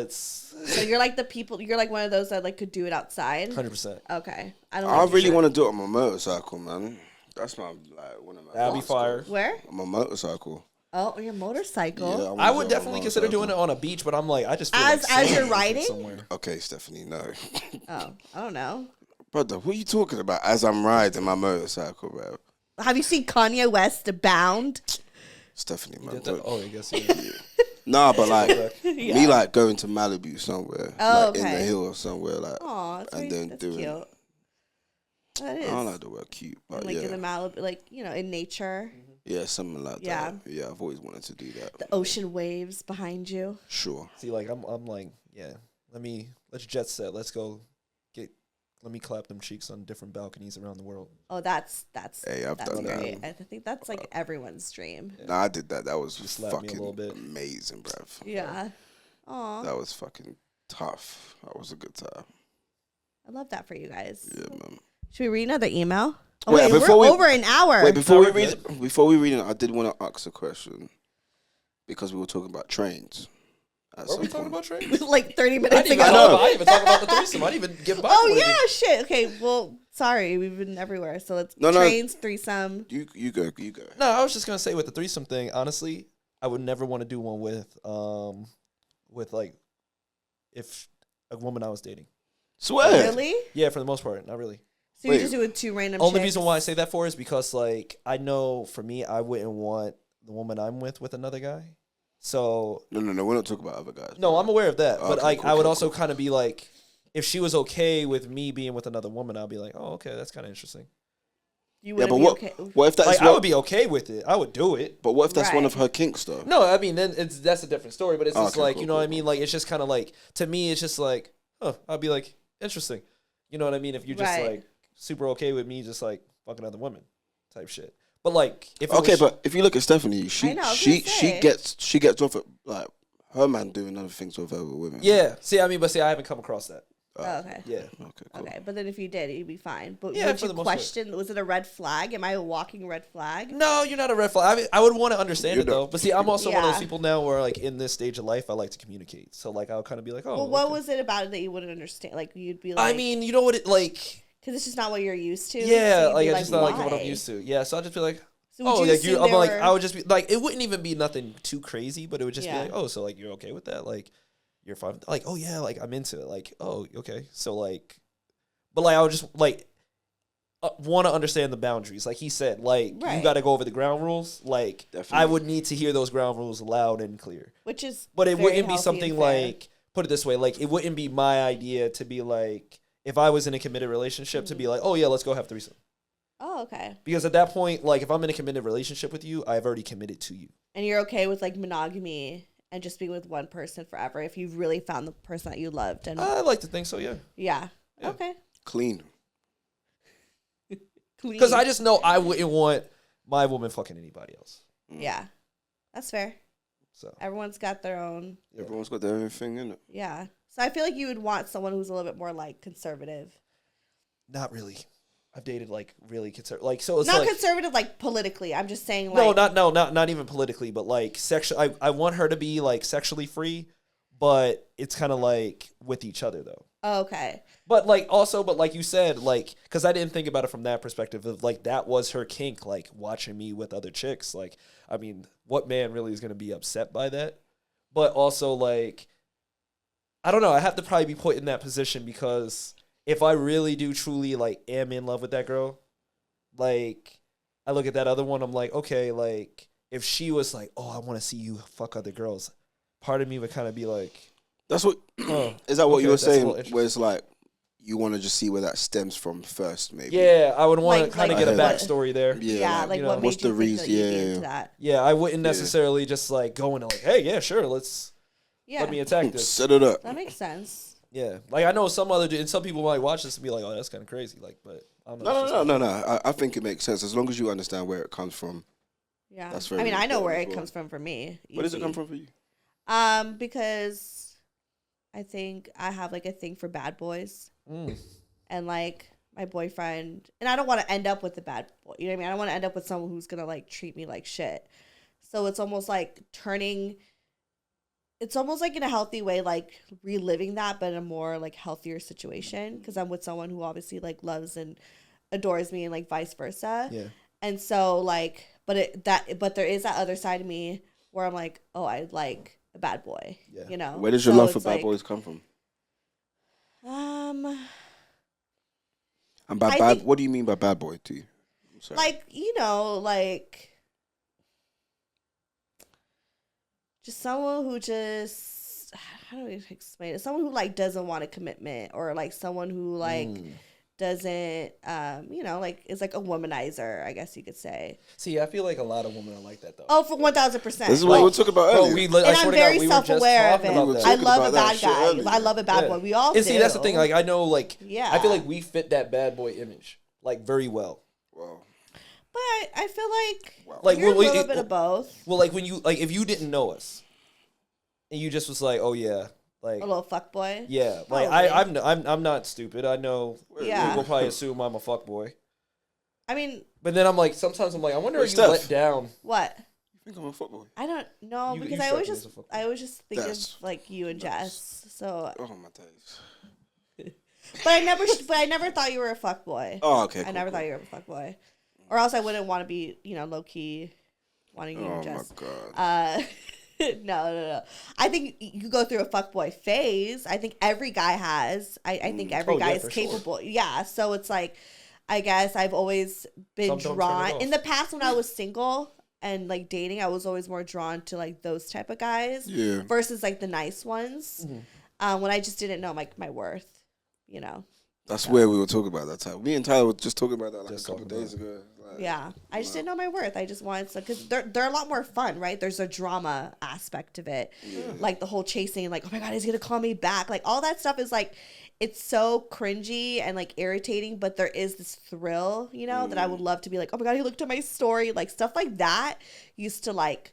so you're like the people. You're like one of those that like could do it outside. 100%. Okay, I don't. I like really sure. want to do it on my motorcycle, man. That's my like one of my. That'd be goals. fire. Where? On my motorcycle. Oh, your motorcycle. Yeah, I wanna would do it on definitely my consider doing motorcycle. it on a beach, but I'm like, I just feel As like you're sand riding? somewhere. Okay, Stephanie, no. Oh, I don't know. Brother, what are you talking about as I'm riding my motorcycle, bro? Have you seen Kanye West Bound? Stephanie, man. Did that? don't- Oh, I guess yeah. Nah, but like Yeah. me, like going to Malibu somewhere, Oh, like in the okay. hill or somewhere, like, Aw, and then that's doing. cute. That is. I don't like the word cute, but And, like yeah, in the Malibu, like, you know, in nature. yeah, something like Yeah. that. Yeah, I've always wanted to do that. The ocean waves behind you. Sure. See, like I'm like, yeah. Let's jet set. Let's go. Let me clap them cheeks on different balconies around the world. Oh, that's Hey, I've that's done that. great. I think that's like everyone's dream. Yeah. Nah, I did that. That was You slapped me a little fucking bit. amazing, bruv. Yeah. Aw. That was fucking tough. That was a good time. I love that for you guys. Yeah, man. Should we read another email? Oh, Wait, wait, before we're we- over an hour. Wait, before we're we read it, I did want to ask a question because we were talking about trains. Are we talking about trains? like 30 I minutes didn't ago. even talk about the threesome. I didn't even give my Oh, point of yeah, view. shit. Okay, well, sorry. We've been everywhere. So let's No. trains, threesome. You go. No, I was just gonna say with the threesome thing. Honestly, I would never want to do one with like if a woman I was dating. Swear. Really? Yeah, for the most part, not really. So Wait. you just do with two random Only chicks? reason why I say that for is because like I know for me, I wouldn't want the woman I'm with another guy. So No. We're not talking about other guys. no, I'm aware of that, but Okay, like cool, I would cool, also cool. kind of be like, if she was okay with me being with another woman, I'd be like, oh, okay, that's kind of interesting. You Yeah, wouldn't but be what? okay. What if that's Like I what? would be okay with it. I would do it. But what if that's one of Right. her kinks, though? No, I mean then that's a different story. But it's just Okay, like cool, you know what I cool, mean. Like it's just kind of like to me, it's just like, huh? I'd be like interesting. You know what I mean? If you're just Right. like super okay with me, just like fucking other women, type shit. But like if it Okay, was, but if you look at Stefanie, I know, I was she gonna say. she gets off at like her man doing other things with other women. yeah. See, I mean, but see, I haven't come across that. Oh, okay. Yeah. Okay. Cool. Okay, but then if you did, you'd be fine. But Yeah, would for you the most part. question, was it a red flag? Am I a walking red flag? No, you're not a red flag. I mean, I would want to understand You're it though. not. But see, I'm also one of those Yeah. people now where like in this stage of life, I like to communicate. So like I'll kind of be like, oh. Well, what okay. was it about it that you wouldn't understand? Like, you'd be like... I mean, you know what it like. Because it's just not what you're used to. Yeah, so you'd like be it's just not like what I'm why? used to. Yeah, so I'll just be like, So would oh, you like assume I'm they like were- I would just be like it wouldn't even be nothing too crazy, but it would just Yeah. be like, oh, so like you're okay with that? Like you're fine. Like oh yeah, like I'm into it. Like oh okay, so like, but like I would just like want to understand the boundaries. Like he said, like you Right. got to go over the ground rules. Like I Definitely. would need to hear those ground rules loud and clear. Which is But it very wouldn't be healthy something and fair. like put it this way, like it wouldn't be my idea to be like if I was in a committed relationship to be like oh yeah, let's go have threesome. Oh, okay. Because at that point, like if I'm in a committed relationship with you, I've already committed to you. And you're okay with, like, monogamy and just being with one person forever if you've really found the person that you loved. And I like to think so, yeah. yeah. Yeah. Okay. Clean. Clean. Because I just know I wouldn't want my woman fucking anybody else. Yeah. That's fair. So Everyone's got their own... Everyone's got their own thing in it. Yeah. So I feel like you would want someone who's a little bit more, like, conservative. not really. I've dated like really conservative, like so it's Not like conservative, like, politically. I'm just saying, like... not even politically, but like sexual. I want her to be like sexually free, but it's kind of like with each other though. Oh, okay. But like also, but like you said, like because I didn't think about it from that perspective of like that was her kink, like watching me with other chicks. Like I mean, what man really is gonna be upset by that? But also like, I don't know. I have to probably be put in that position because if I really do truly like am in love with that girl, like I look at that other one, I'm like, okay, like if she was like, oh, I want to see you fuck other girls, part of me would kind of be like, That's what. oh, Is that what okay, you were that's a saying? little interesting. Where it's like you want to just see where that stems from first, maybe. yeah, I would want to Like- kind of like get a what- backstory there. Yeah, like you know, what what's made you the think reason- that you'd be yeah. into that? Yeah, I wouldn't Yeah. necessarily just like go into like, hey, yeah, sure, let's Yeah, let me attack this. Set it up. that makes sense. Yeah, like I know some other and some people might watch this and be like, oh, that's kind of crazy. Like, but I don't know. it's just No. like- I think it makes sense as long as you understand where it comes from. Yeah, That's I very mean, I know where it important as well. comes from for me. Where does it easy. come from for you? Because I think I have like a thing for bad boys, and like my boyfriend, and I don't want to end up with the bad boy. You know what I mean? I don't want to end up with someone who's gonna like treat me like shit. So it's almost like turning. It's almost like in a healthy way, like reliving that, but in a more like healthier situation. Because I'm with someone who obviously like loves and adores me, and like vice versa. Yeah. And so like, but there is that other side of me where I'm like, oh, I like a bad boy. Yeah. You know. Where does your So love for it's bad like, boys come from? And by I bad, think- what do you mean by bad boy to you? I'm sorry. like, you know, like just someone who just, how do we explain it? Someone who like doesn't want a commitment, or like someone who like doesn't, like is like a womanizer, I guess you could say. See, I feel like a lot of women are like that though. Oh, for 1,000%. This is what we were talking about earlier. And I'm very self-aware of it. I love a bad guy. Earlier. I love a bad boy. We all do. And see, that's the thing. Like, I know, like, yeah. I feel like we fit that bad boy image, like, very well. Wow. But I feel like, like you're a little bit of both. Well, like, when you, like, if you didn't know us, and you just was like, oh, yeah. Like, a little fuckboy. Yeah, like I'm not stupid. I know people probably assume I'm a fuckboy. I mean, but then I'm like, sometimes I'm like, I wonder if you Steff. let down. What? You think I'm a fuckboy? I don't know, because I always just think of like you and Jess. So. Oh my days. But I never thought you were a fuckboy. Oh, okay. I never thought you were a fuckboy, or else I wouldn't want to be, low key, wanting you and Jess. Oh my god. No. I think you go through a fuckboy phase. I think every guy has. I think every guy is capable. Sure. Yeah. So it's like, I guess I've always been drawn. In the past when I was single and like dating, I was always more drawn to like those type of guys versus like the nice ones. When I just didn't know like my worth, That's where we were talking about that time. Me and Tyler were just talking about that like a couple of days ago. Yeah, I just didn't know my worth. I just wanted to, because they're a lot more fun, right? There's a drama aspect of it, like the whole chasing, like, oh my god, he's gonna call me back, like all that stuff is like, it's so cringy and like irritating, but there is this thrill, that I would love to be like, oh my god, he looked at my story, like stuff like that used to like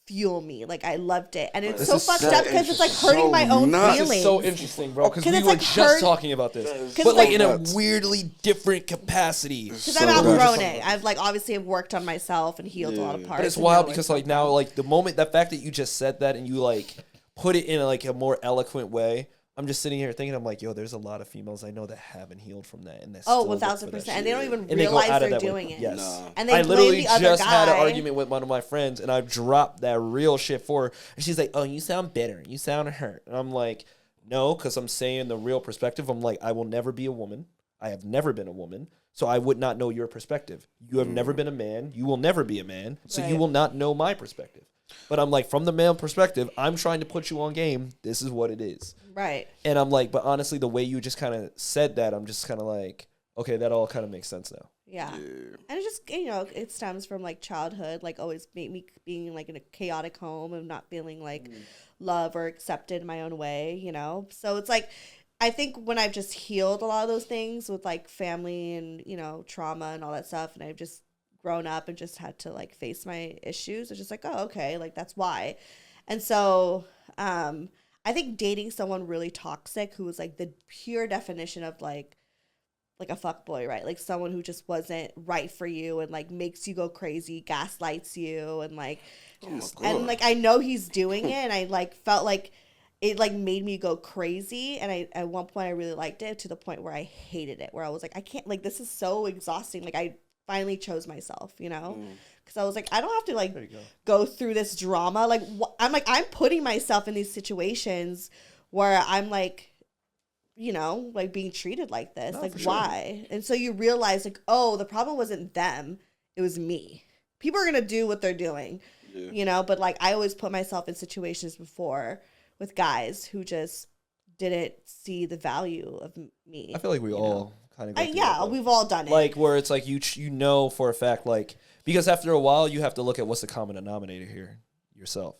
fuel me. Like I loved it, and it's so fucked up because it's like hurting my own feelings. This is so interesting, bro, because we were just talking about this, but like in a weirdly different capacity. Because I've outgrown it. I've like obviously have worked on myself and healed a lot of parts. But it's wild because like now, like the fact that you just said that and you like put it in like a more eloquent way. I'm just sitting here thinking, I'm like, yo, there's a lot of females I know that haven't healed from that, and that's 1,000%, and they don't even realize they're doing it. Yes, and they I literally blame the other just guy. had an argument with one of my friends, and I dropped that real shit for her, and she's like, oh, you sound bitter, you sound hurt, and I'm like, no, because I'm saying the real perspective. I'm like, I will never be a woman. I have never been a woman, so I would not know your perspective. You have never been a man. You will never be a man, so you will not know my perspective. But I'm like, from the male perspective, I'm trying to put you on game. This is what it is. Right. And I'm like, but honestly, the way you just kind of said that, I'm just kind of like, okay, that all kind of makes sense now. Yeah. And it just, it stems from like childhood, like always me being like in a chaotic home and not feeling like love or accepted in my own way, So it's like, I think when I've just healed a lot of those things with like family and, trauma and all that stuff, and I've just grown up and just had to like face my issues, it's just like, oh, okay, like that's why. And so I think dating someone really toxic who was like the pure definition of like a fuckboy, right? Like someone who just wasn't right for you and like makes you go crazy, gaslights you, and like and like I know he's doing it, and I like felt like it like made me go crazy, and I at one point I really liked it to the point where I hated it, where I was like, I can't, like this is so exhausting. Like I finally chose myself, because I was like, I don't have to like go through this drama. Like I'm putting myself in these situations where I'm like, like being treated like this. No, like why? Sure. And so you realize like, oh, the problem wasn't them, it was me. People are gonna do what they're doing, but like I always put myself in situations before with guys who just didn't see the value of me. I feel like we all kind of we've all done it. Like where it's like you for a fact, like, because after a while you have to look at what's the common denominator here, yourself.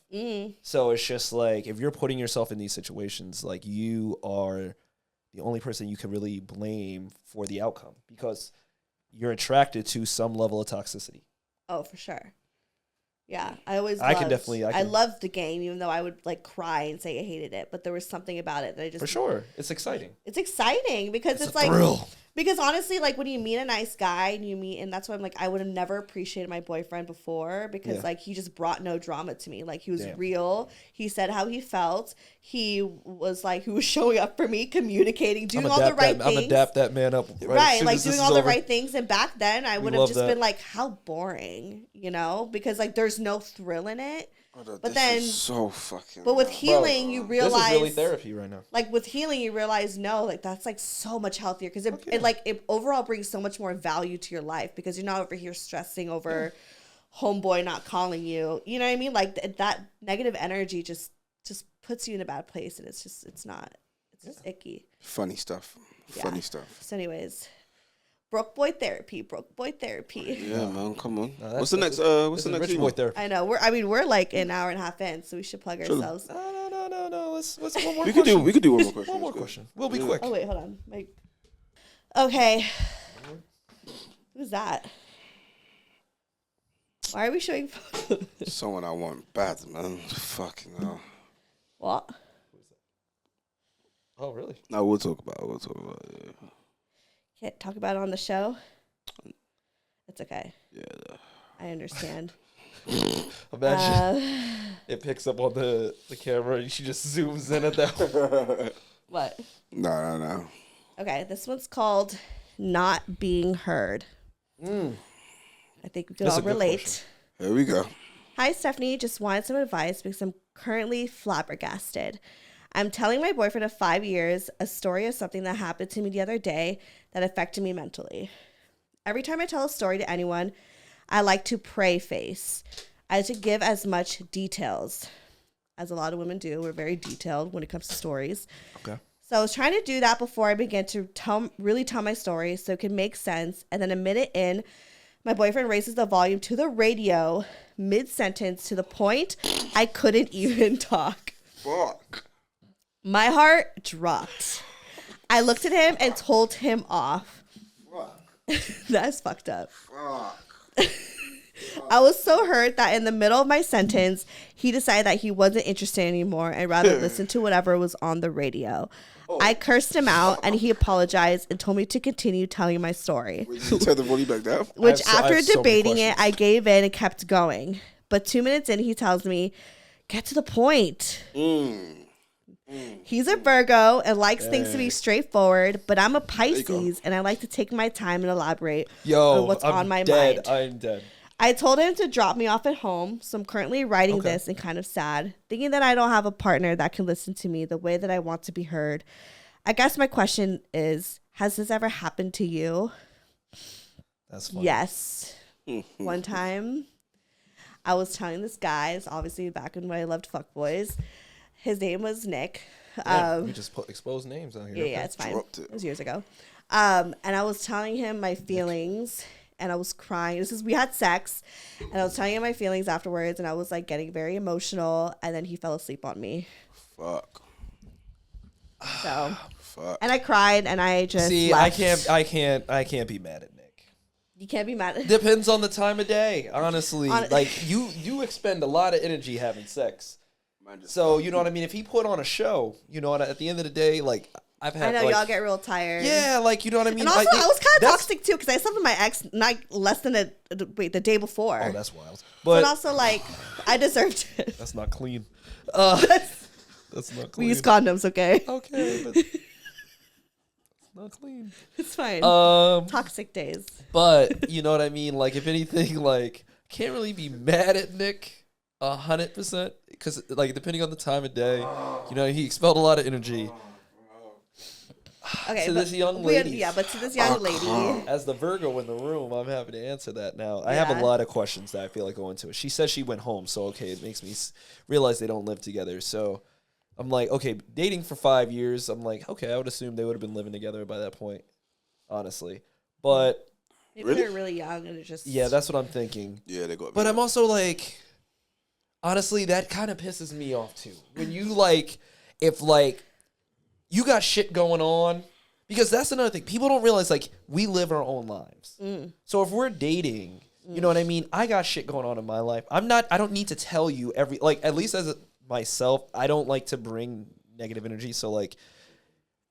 So it's just like if you're putting yourself in these situations, like you are the only person you can really blame for the outcome because you're attracted to some level of toxicity. Oh, for sure. Yeah, I loved the game, even though I would like cry and say I hated it. But there was something about it that I just for sure. It's exciting. It's exciting because it's like thrill. Because honestly, like when you meet a nice guy and that's why I'm like I would have never appreciated my boyfriend before because like he just brought no drama to me. Like he was real. He said how he felt. He was showing up for me, communicating, doing all the right things. I'm gonna dap that man up. Right, like doing all the right things. And back then I would have just been like, how boring, because like there's no thrill in it. But then, so fucking. But with healing, you realize this is really therapy right now. Like with healing, you realize no, like that's like so much healthier because it overall brings so much more value to your life because you're not over here stressing over homeboy not calling you. You know what I mean? Like that negative energy just puts you in a bad place, and it's just icky. Funny stuff. Funny stuff. So anyways, broke boy therapy. Yeah, man, come on. What's the next rich boy therapy? I know. We're like an hour and a half in, so we should plug ourselves. No. Let's one more We question. could do one more question. One more question. We'll be quick. Oh wait, hold on. Okay. Who's that? Why are we showing photos? Someone I want bad, man. Fucking hell. What? Oh, really? No, we'll talk about it. Yeah. Can't talk about it on the show? It's okay. Yeah. I understand. Imagine it picks up on the camera and she just zooms in at that. What? No. Okay, this one's called Not Being Heard. I think we can all relate. Here we go. Hi, Stephanie. Just wanted some advice because I'm currently flabbergasted. I'm telling my boyfriend of 5 years a story of something that happened to me the other day that affected me mentally. Every time I tell a story to anyone, I like to pray face. I like to give as much details, as a lot of women do. We're very detailed when it comes to stories. Okay. So I was trying to do that before I began to really tell my story so it could make sense. And then a minute in, my boyfriend raises the volume to the radio mid-sentence to the point I couldn't even talk. Fuck. My heart dropped. I looked at him and told him off. Fuck. That's fucked up. Fuck. I was so hurt that in the middle of my sentence, he decided that he wasn't interested anymore and rather listen to whatever was on the radio. I cursed him out and he apologized and told me to continue telling my story. Did you turn the volume back down? Which I after have so many debating it, I gave in and kept going. But 2 minutes in, he tells me, get to the point. He's a Virgo and likes things to be straightforward, but I'm a Pisces and I like to take my time and elaborate on what's on my mind. I'm dead. I told him to drop me off at home, so I'm currently writing this and kind of sad, thinking that I don't have a partner that can listen to me the way that I want to be heard. I guess my question is, has this ever happened to you? That's funny. Yes. One time, I was telling this guy, it's obviously back when I loved fuckboys. His name was Nick. We just exposed names out here. Yeah, it's fine. Dropped it. Was years ago. And I was telling him my feelings. And I was crying. We had sex, and I was telling him my feelings afterwards, and I was like getting very emotional, and then he fell asleep on me. Fuck. So, Fuck. and I cried, and I just See, left. I can't be mad at Nick. You can't be mad at Depends on the time of day, honestly. Like you expend a lot of energy having sex. So you know what I mean. If he put on a show, you know, at the end of the day, like. I know y'all get real tired. Yeah, like you know what I mean. And also, I was kind of toxic too because I slept with my ex less than the day before. Oh, that's wild. But also, like, I deserved it. That's not clean. That's not clean. We use condoms, okay? Okay, but it's not clean. It's fine. Toxic days. But you know what I mean. Like, if anything, like, can't really be mad at Nick 100% because, like, depending on the time of day, you know, he expelled a lot of energy. Okay, to this young lady. But to this young lady. As the Virgo in the room, I'm happy to answer that now. I have a lot of questions that I feel like go into it. She says she went home, so okay, it makes me realize they don't live together. So I'm like, okay, dating for 5 years, I'm like, okay, I would assume they would have been living together by that point, honestly. But maybe they're really young and it's just... Yeah, that's what I'm thinking. Yeah, they got. But I'm also like, honestly, that kind of pisses me off too. When you like, if like, you got shit going on, because that's another thing. People don't realize, like, we live our own lives. So if we're dating, you know what I mean? I got shit going on in my life. I don't need to tell you at least as myself, I don't like to bring negative energy. So, like,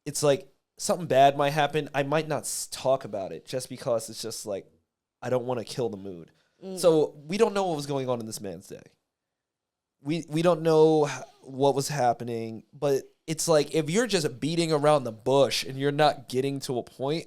it's like something bad might happen. I might not talk about it just because it's just like, I don't want to kill the mood. So we don't know what was going on in this man's day. We don't know what was happening, but it's like if you're just beating around the bush and you're not getting to a point,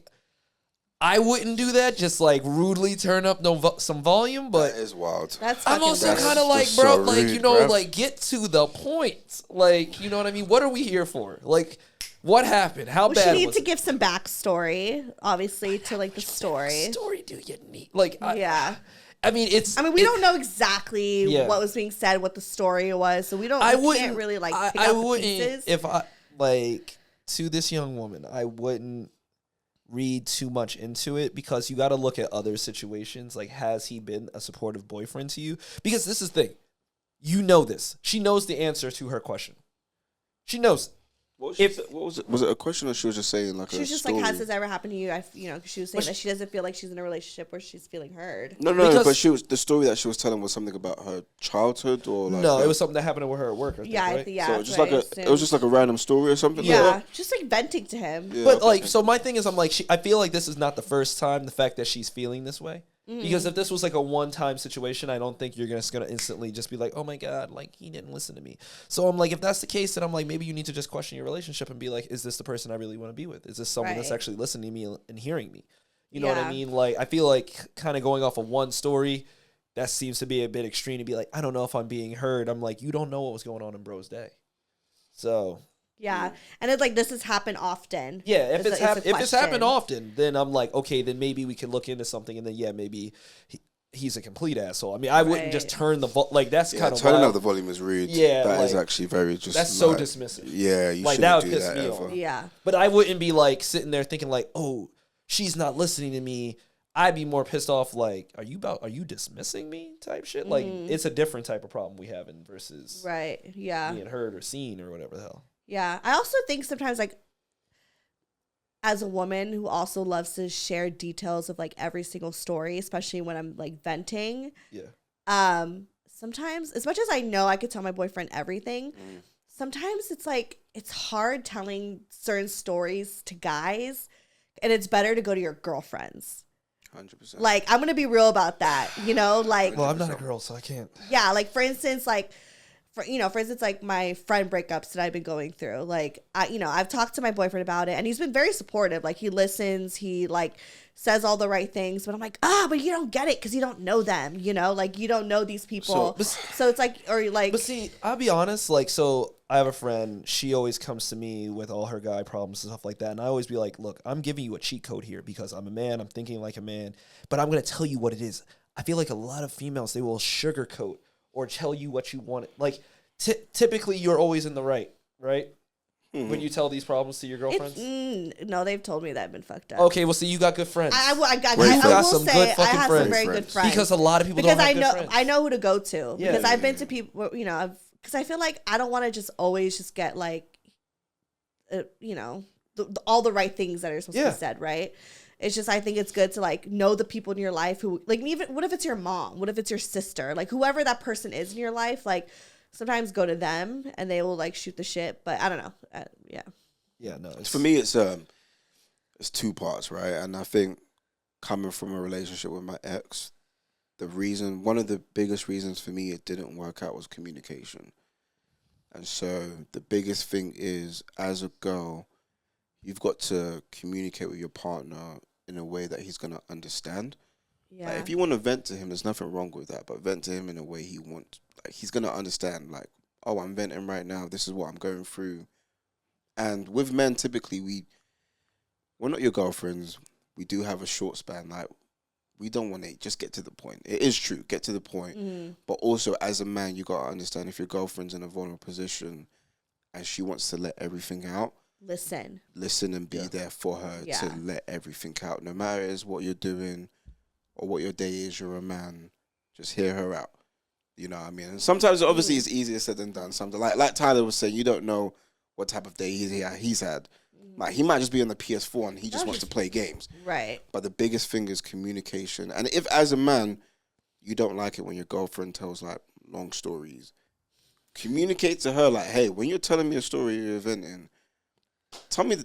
I wouldn't do that. Just like rudely turn up some volume, but that is wild. I'm also kind of like, bro, like rude, you know, bruv. Like get to the point. Like, you know what I mean? What are we here for? Like, what happened? How bad was it? We need to give some backstory, obviously, to like the story. Story do you need? Like, yeah. I mean, we don't know exactly what was being said, what the story was, so we can't really like pick out the pieces. If I like to this young woman, I wouldn't read too much into it because you got to look at other situations. Like, has he been a supportive boyfriend to you? Because this is the thing, you know this. She knows the answer to her question. She knows. What was it? Was it a question, or she was just saying like she was just story? like, has this ever happened to you? Cause she was saying that she doesn't feel like she's in a relationship where she's feeling heard. No, but the story that she was telling was something about her childhood, or like no, it was something that happened with her at work. Or yeah, right? I think, yeah. So it was just like a random story or something. Yeah, just like venting to him. Yeah, but like, so my thing is, I'm like, I feel like this is not the first time. The fact that she's feeling this way. Because if this was like a one-time situation, I don't think you're just gonna instantly just be like, oh my God, like he didn't listen to me. So I'm like, if that's the case, then I'm like, maybe you need to just question your relationship and be like, is this the person I really want to be with? Is this someone that's actually listening to me and hearing me? You know what I mean? Like, I feel like kind of going off of one story, that seems to be a bit extreme to be like, I don't know if I'm being heard. I'm like, you don't know what was going on in bro's day. So... Yeah, and it's like this has happened often. Yeah, if it's happened often, then I'm like, okay, then maybe we can look into something, and then maybe he's a complete asshole. I mean, I wouldn't just turn the like that's kind of turning up the volume is rude. Yeah, that is actually very just that's so dismissive. Yeah, you like shouldn't that would do piss that me ever. off. Yeah, but I wouldn't be like sitting there thinking like, oh, she's not listening to me. I'd be more pissed off like, are you dismissing me type shit? Like it's a different type of problem we have in versus being heard or seen or whatever the hell. Yeah, I also think sometimes, like, as a woman who also loves to share details of, like, every single story, especially when I'm, like, venting. Yeah. Sometimes, as much as I know I could tell my boyfriend everything, sometimes it's, like, it's hard telling certain stories to guys, and it's better to go to your girlfriends. 100%. Like, I'm going to be real about that, you know? Like, well, I'm not a girl, so I can't. Yeah, like, for instance, like... For instance, like my friend breakups that I've been going through, like I've talked to my boyfriend about it, and he's been very supportive. Like he listens, he like says all the right things, but I'm like, but you don't get it because you don't know them, like you don't know these people. So it's like, or like. But see, I'll be honest, like, so I have a friend. She always comes to me with all her guy problems and stuff like that, and I always be like, look, I'm giving you a cheat code here because I'm a man. I'm thinking like a man, but I'm gonna tell you what it is. I feel like a lot of females, they will sugarcoat or tell you what you want. Like, typically, you're always in the right? When you tell these problems to your girlfriends? No, they've told me that I've been fucked up. Okay, well, see, you got good friends. I will some say good fucking I have friends. some very good friends. Because a lot of people don't have good friends. I know who to go to. Yeah, because I've been to people, because I feel like I don't want to just always just get like, all the right things that are supposed to be said, right? It's just, I think it's good to, like, know the people in your life who, like, even, what if it's your mom? What if it's your sister? Like, whoever that person is in your life, like, sometimes go to them and they will, like, shoot the shit. But I don't know. Yeah. Yeah, no. For me, it's two parts, right? And I think coming from a relationship with my ex, one of the biggest reasons for me it didn't work out was communication. And so the biggest thing is, as a girl, you've got to communicate with your partner in a way that he's going to understand. Yeah. Like, if you want to vent to him, there's nothing wrong with that, but vent to him in a way he's going to understand, like, oh, I'm venting right now. This is what I'm going through. And with men, typically, we're not your girlfriends. We do have a short span. Like, we don't want to just get to the point. It is true, get to the point. Mm-hmm. But also, as a man, you got to understand if your girlfriend's in a vulnerable position and she wants to let everything out, listen and be there for her to let everything out. No matter is what you're doing or what your day is, you're a man. Just hear her out. You know what I mean? And sometimes, obviously, it's easier said than done. Something like Tyler was saying, you don't know what type of day he's had. Like, he might just be on the PS4 and he just wants to play games. Right. But the biggest thing is communication. And if, as a man, you don't like it when your girlfriend tells, like, long stories, communicate to her, like, hey, when you're telling me a story you're venting, tell me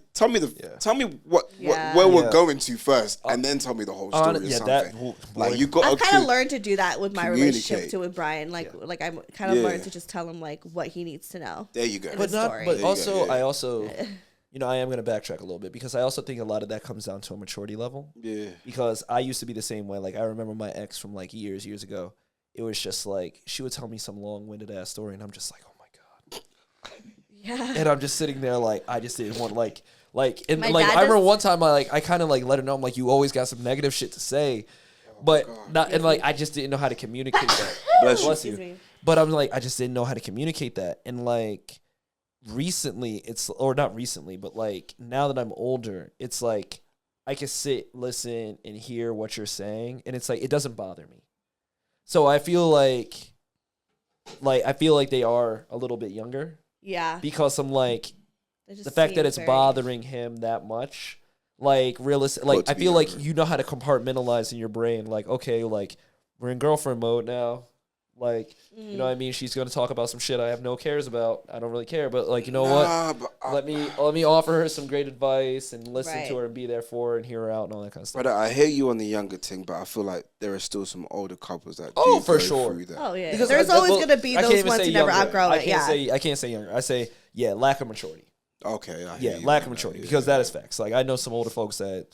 where we're going to first, and then tell me the whole story or something. I've kind of learned to do that with my relationship too with Brian. Like I'm kind of learned to just tell him like what he needs to know. There you go. I also, I am going to backtrack a little bit because I also think a lot of that comes down to a maturity level. Yeah. Because I used to be the same way. Like, I remember my ex from like years ago. It was just like she would tell me some long-winded ass story, and I'm just like, oh my god. Yeah. And I'm just sitting there like, I just didn't want and like I remember one time I kind of like let her know, I'm like, you always got some negative shit to say, but not and like I just didn't know how to communicate that. Bless you. But I'm like I just didn't know how to communicate that, and like recently or not recently, but like now that I'm older, it's like I can sit, listen, and hear what you're saying, and it's like it doesn't bother me. So I feel like they are a little bit younger. Yeah. Because I'm like the fact that it's bothering him that much. Like realistic, like I feel like you know how to compartmentalize in your brain. Like okay, like we're in girlfriend mode now. Like you know what I mean. She's gonna talk about some shit I have no cares about. I don't really care, but like you know what? Let me offer her some great advice and listen to her and be there for her and hear her out and all that kind of stuff. But I hear you on the younger thing, but I feel like there are still some older couples that do for sure. Through that. Oh yeah, because there's always gonna be those ones who never outgrow it. I can't say younger. I say lack of maturity. Okay, lack of maturity because that is facts. Like I know some older folks that,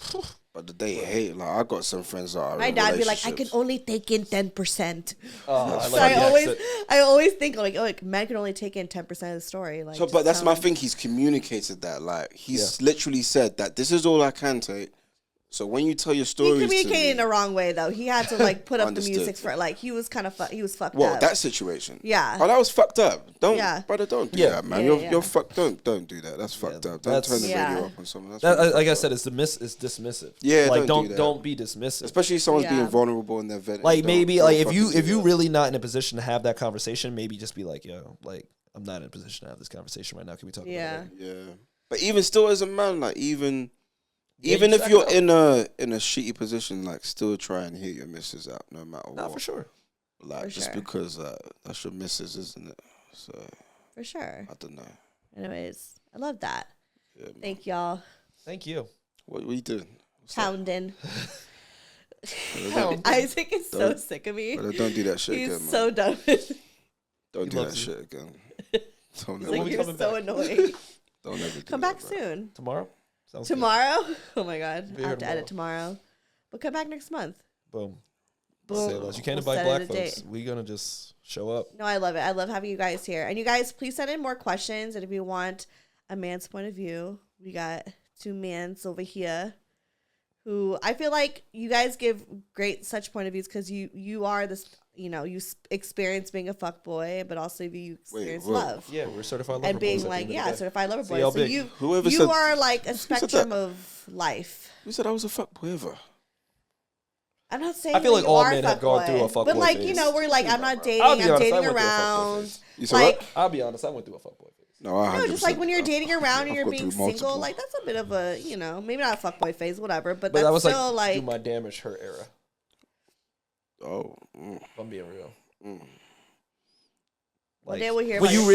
but they hate. Like I got some friends that are. My dad be like, I can only take in 10%. I always think like men can only take in 10% of the story. Like, so, but that's my thing. He's communicated that. Like he's literally said that this is all I can take. So when you tell your stories, he communicated in the wrong way though. He had to like put up the music for like he was kind of he was fucked up. Well, that situation. Yeah. Oh, that was fucked up. Brother, don't do that, man. You're fucked. Don't do that. That's fucked up. Don't turn the radio up on someone. That's like I said, it's dismissive. Yeah, like don't be dismissive. Especially if someone's being vulnerable in their vent. Like maybe like if you really not in a position to have that conversation, maybe just be like, yo, like I'm not in a position to have this conversation right now. Can we talk about it? Yeah. But even still, as a man, like even if you're in a shitty position, like still try and hear your missus out no matter what. Not for sure. Like just because that's your missus, isn't it? So for sure. I don't know. Anyways, I love that. Yeah, thank y'all. Thank you. What we doing? Pounding. Isaac is so sick of me. But don't do that shit again, man. He's so done with Don't do that shit again. You're so annoying. Don't ever come back soon. Tomorrow? Tomorrow? Oh my god. I have to edit tomorrow. But come back next month. Boom. Say less. You can't invite black folks. We're gonna just show up. No, I love it. I love having you guys here. And you guys, please send in more questions. And if you want a man's point of view, we got two mans over here who I feel like you guys give great such point of views because you are this, you experience being a fuckboy, but also you experience love. Yeah, we're certified lover and being boys like, certified lover boys. So you are like a spectrum of life. Who said I was a fuckboy ever? I'm not saying I feel like all men have gone through a fuckboy but like phase. We're like I'm not dating, I'm dating around. Like I'll be honest, I went through a fuckboy phase. No, just like when you're dating around and you're being single, like that's a bit of a maybe not a fuckboy phase, whatever. But that's that was still like do my damage hurt era. Oh, if I'm being real. Like, we'll hear when you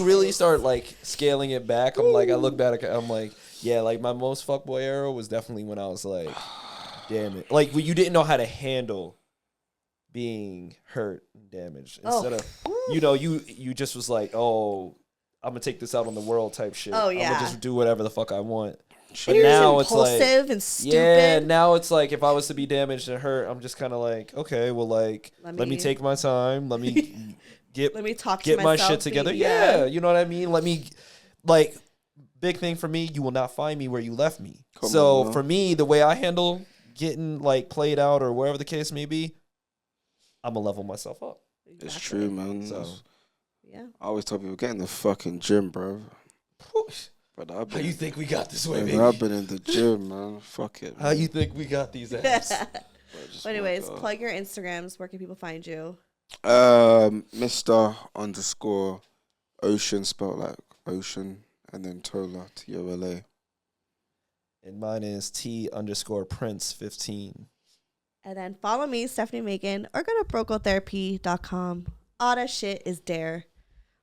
really start like scaling it back, I'm like I look back, I'm like like my most fuckboy era was definitely when I was like, damn it, like when you didn't know how to handle being hurt and damaged instead of you just was like, oh, I'm gonna take this out on the world type shit. Oh yeah, I'm gonna just do whatever the fuck I want. But now it's like and stupid. Yeah, now it's like if I was to be damaged and hurt, I'm just kind of like, okay, well, like let me take my time. Let me get my shit together. Yeah, you know what I mean. Let me big thing for me. You will not find me where you left me. For me, the way I handle getting like played out or wherever the case may be, I'm gonna level myself up. Exactly. It's true, man. So. Yeah. I always tell people, get in the fucking gym, bro. But how you think we got this way, baby? I've been in the gym, man. Fuck it, man. How you think we got these ass? But anyways, plug your Instagrams. Where can people find you? Mr. _Ocean, spelled like ocean, and then Tola, TOLA. And mine is T_Prince15. And then follow me, Stefanie Maegan, or go to brocotherapy.com. All that shit is there.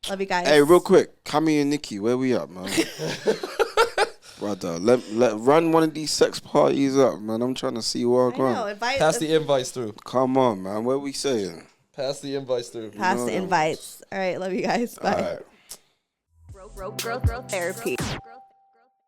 Love you guys. Hey, real quick, Cami and Nikki, where we at, man? Brother, let run one of these sex parties up, man. I'm trying to see where I'm going. Pass the invites through. Come on, man. What we saying? Pass the invites through. Pass the invites. All right, love you guys. Bye. All right. Growth therapy.